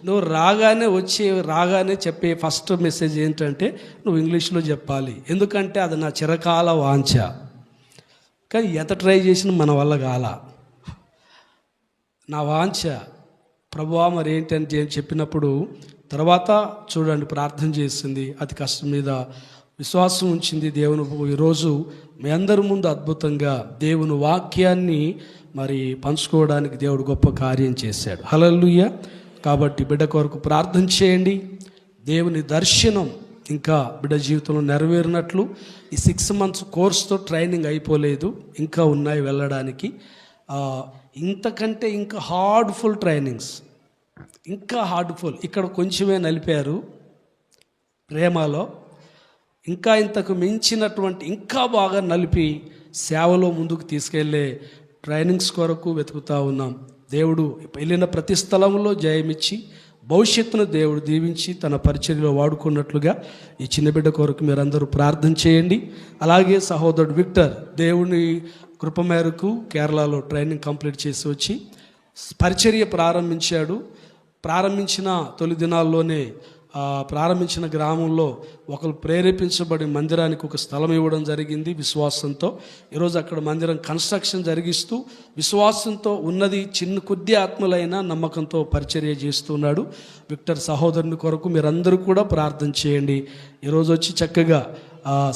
నువ్వు రాగానే చెప్పే ఫస్ట్ మెసేజ్ ఏంటంటే నువ్వు ఇంగ్లీష్లో చెప్పాలి, ఎందుకంటే అది నా చిరకాల వాంఛ. కానీ ఎంత ట్రై చేసినా మన వల్ల కాల. నా వాంఛ ప్రభువా మరి ఏంటంటే అని చెప్పినప్పుడు తర్వాత చూడండి ప్రార్థన చేసింది, అతి కష్టం మీద విశ్వాసం ఉంచింది. దేవుని ఈరోజు మీ అందరి ముందు అద్భుతంగా దేవుని వాక్యాన్ని మరి పంచుకోవడానికి దేవుడు గొప్ప కార్యం చేశాడు. హల్లెలూయా. కాబట్టి బిడ్డ కొరకు ప్రార్థన చేయండి. దేవుని దర్శనం ఇంకా బిడ్డ జీవితంలో నెరవేరినట్లు ఈ 6 months కోర్సుతో ట్రైనింగ్ అయిపోలేదు, ఇంకా ఉన్నాయి వెళ్ళడానికి. ఇంతకంటే ఇంకా హార్డ్ఫుల్ ట్రైనింగ్స్, ఇంకా హార్డ్ఫుల్. ఇక్కడ కొంచెమే నలిపారు ప్రేమలో, ఇంకా ఇంతకు మించినటువంటి ఇంకా బాగా నలిపి సేవలో ముందుకు తీసుకెళ్లే ట్రైనింగ్స్ కొరకు వెతుకుతూ ఉన్నాం. దేవుడు వెళ్ళిన ప్రతి స్థలంలో జయమిచ్చి భవిష్యత్తును దేవుడు దీవించి తన పరిచర్యలో వాడుకున్నట్లుగా ఈ చిన్న బిడ్డ కొరకు మీరందరూ ప్రార్థన చేయండి. అలాగే సహోదరుడు విక్టర్ దేవుని కృప మేరకు కేరళలో ట్రైనింగ్ కంప్లీట్ చేసి వచ్చి పరిచర్య ప్రారంభించాడు. ప్రారంభించిన తొలి దినాల్లోనే ప్రారంభించిన గ్రామంలో ఒకరు ప్రేరేపించబడి మందిరానికి ఒక స్థలం ఇవ్వడం జరిగింది విశ్వాసంతో. ఈరోజు అక్కడ మందిరం కన్స్ట్రక్షన్ జరిగిస్తూ విశ్వాసంతో ఉన్నది కొద్ది ఆత్మలైన నమ్మకంతో పరిచర్య చేస్తున్నాడు. విక్టర్ సహోదరుని కొరకు మీరందరూ కూడా ప్రార్థన చేయండి. ఈరోజు వచ్చి చక్కగా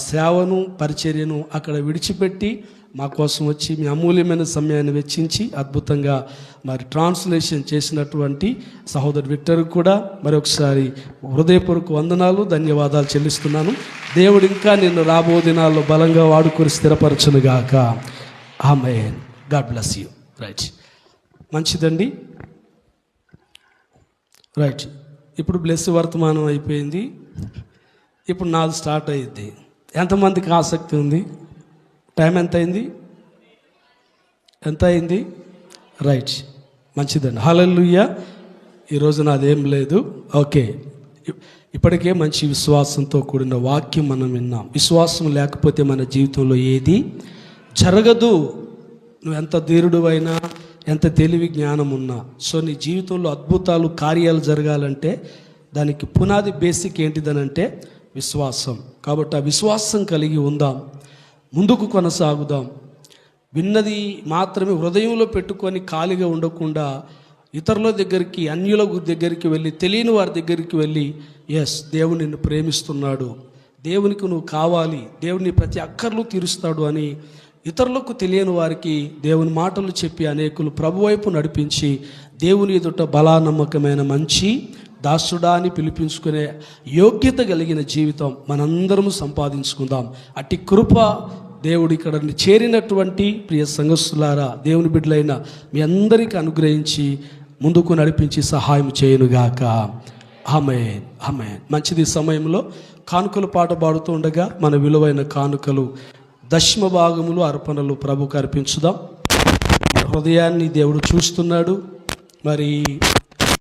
సేవను పరిచర్యను అక్కడ విడిచిపెట్టి మా కోసం వచ్చి మీ అమూల్యమైన సమయాన్ని వెచ్చించి అద్భుతంగా మరి ట్రాన్స్లేషన్ చేసినటువంటి సహోదరు విక్టర్ కూడా మరొకసారి హృదయపూర్వక వందనాలు, ధన్యవాదాలు చెల్లిస్తున్నాను. దేవుడు ఇంకా నిన్ను రాబో దినాల్లో బలంగా వాడుకొని స్థిరపరచునుగాక. Amen. God bless you. Right, మంచిదండి. రైట్, ఇప్పుడు బ్లెస్ వర్తమానం అయిపోయింది. ఇప్పుడు నాది స్టార్ట్ అయ్యింది. ఎంతమందికి ఆసక్తి ఉంది? టైం ఎంత అయింది? రైట్, మంచిదండి. హల్లెలూయా. ఈరోజు నాదేం లేదు. ఓకే, ఇప్పటికే మంచి విశ్వాసంతో కూడిన వాక్యం మనం విన్నాం. విశ్వాసం లేకపోతే మన జీవితంలో ఏది జరగదు. నువ్వు ఎంత ధీరుడు అయినా, ఎంత తెలివి జ్ఞానం ఉన్నా, సో నీ జీవితంలో అద్భుతాలు కార్యాలు జరగాలంటే దానికి పునాది బేసిక్ ఏంటిదనంటే విశ్వాసం. కాబట్టి ఆ విశ్వాసం కలిగి ఉందాం, ముందుకు కొనసాగుదాం. విన్నది మాత్రమే హృదయంలో పెట్టుకొని ఖాళీగా ఉండకుండా ఇతరుల దగ్గరికి, అన్యుల దగ్గరికి వెళ్ళి, తెలియని వారి దగ్గరికి వెళ్ళి, ఎస్ దేవుడు నిన్ను ప్రేమిస్తున్నాడు, దేవునికి నువ్వు కావాలి, దేవుని ప్రతి అక్కర్లు తీరుస్తాడు అని ఇతరులకు తెలియని వారికి దేవుని మాటలు చెప్పి అనేకులు ప్రభువైపు నడిపించి దేవుని ఎదుట బలానమ్మకమైన మంచి దాసుడా అని పిలిపించుకునే యోగ్యత కలిగిన జీవితం మనందరము సంపాదించుకుందాం. అట్టి కృప దేవుడు ఇక్కడ చేరినటువంటి ప్రియ సంఘస్థులారా, దేవుని బిడ్డలైన మీ అందరికీ అనుగ్రహించి ముందుకు నడిపించి సహాయం చేయనుగాక. ఆమేన్, ఆమేన్. మంచిది. సమయంలో కానుకలు పాట పాడుతూ ఉండగా మన విలువైన కానుకలు, దశమ భాగములు, అర్పణలు ప్రభుకు అర్పించుదాం. హృదయాన్ని దేవుడు చూస్తున్నాడు. మరి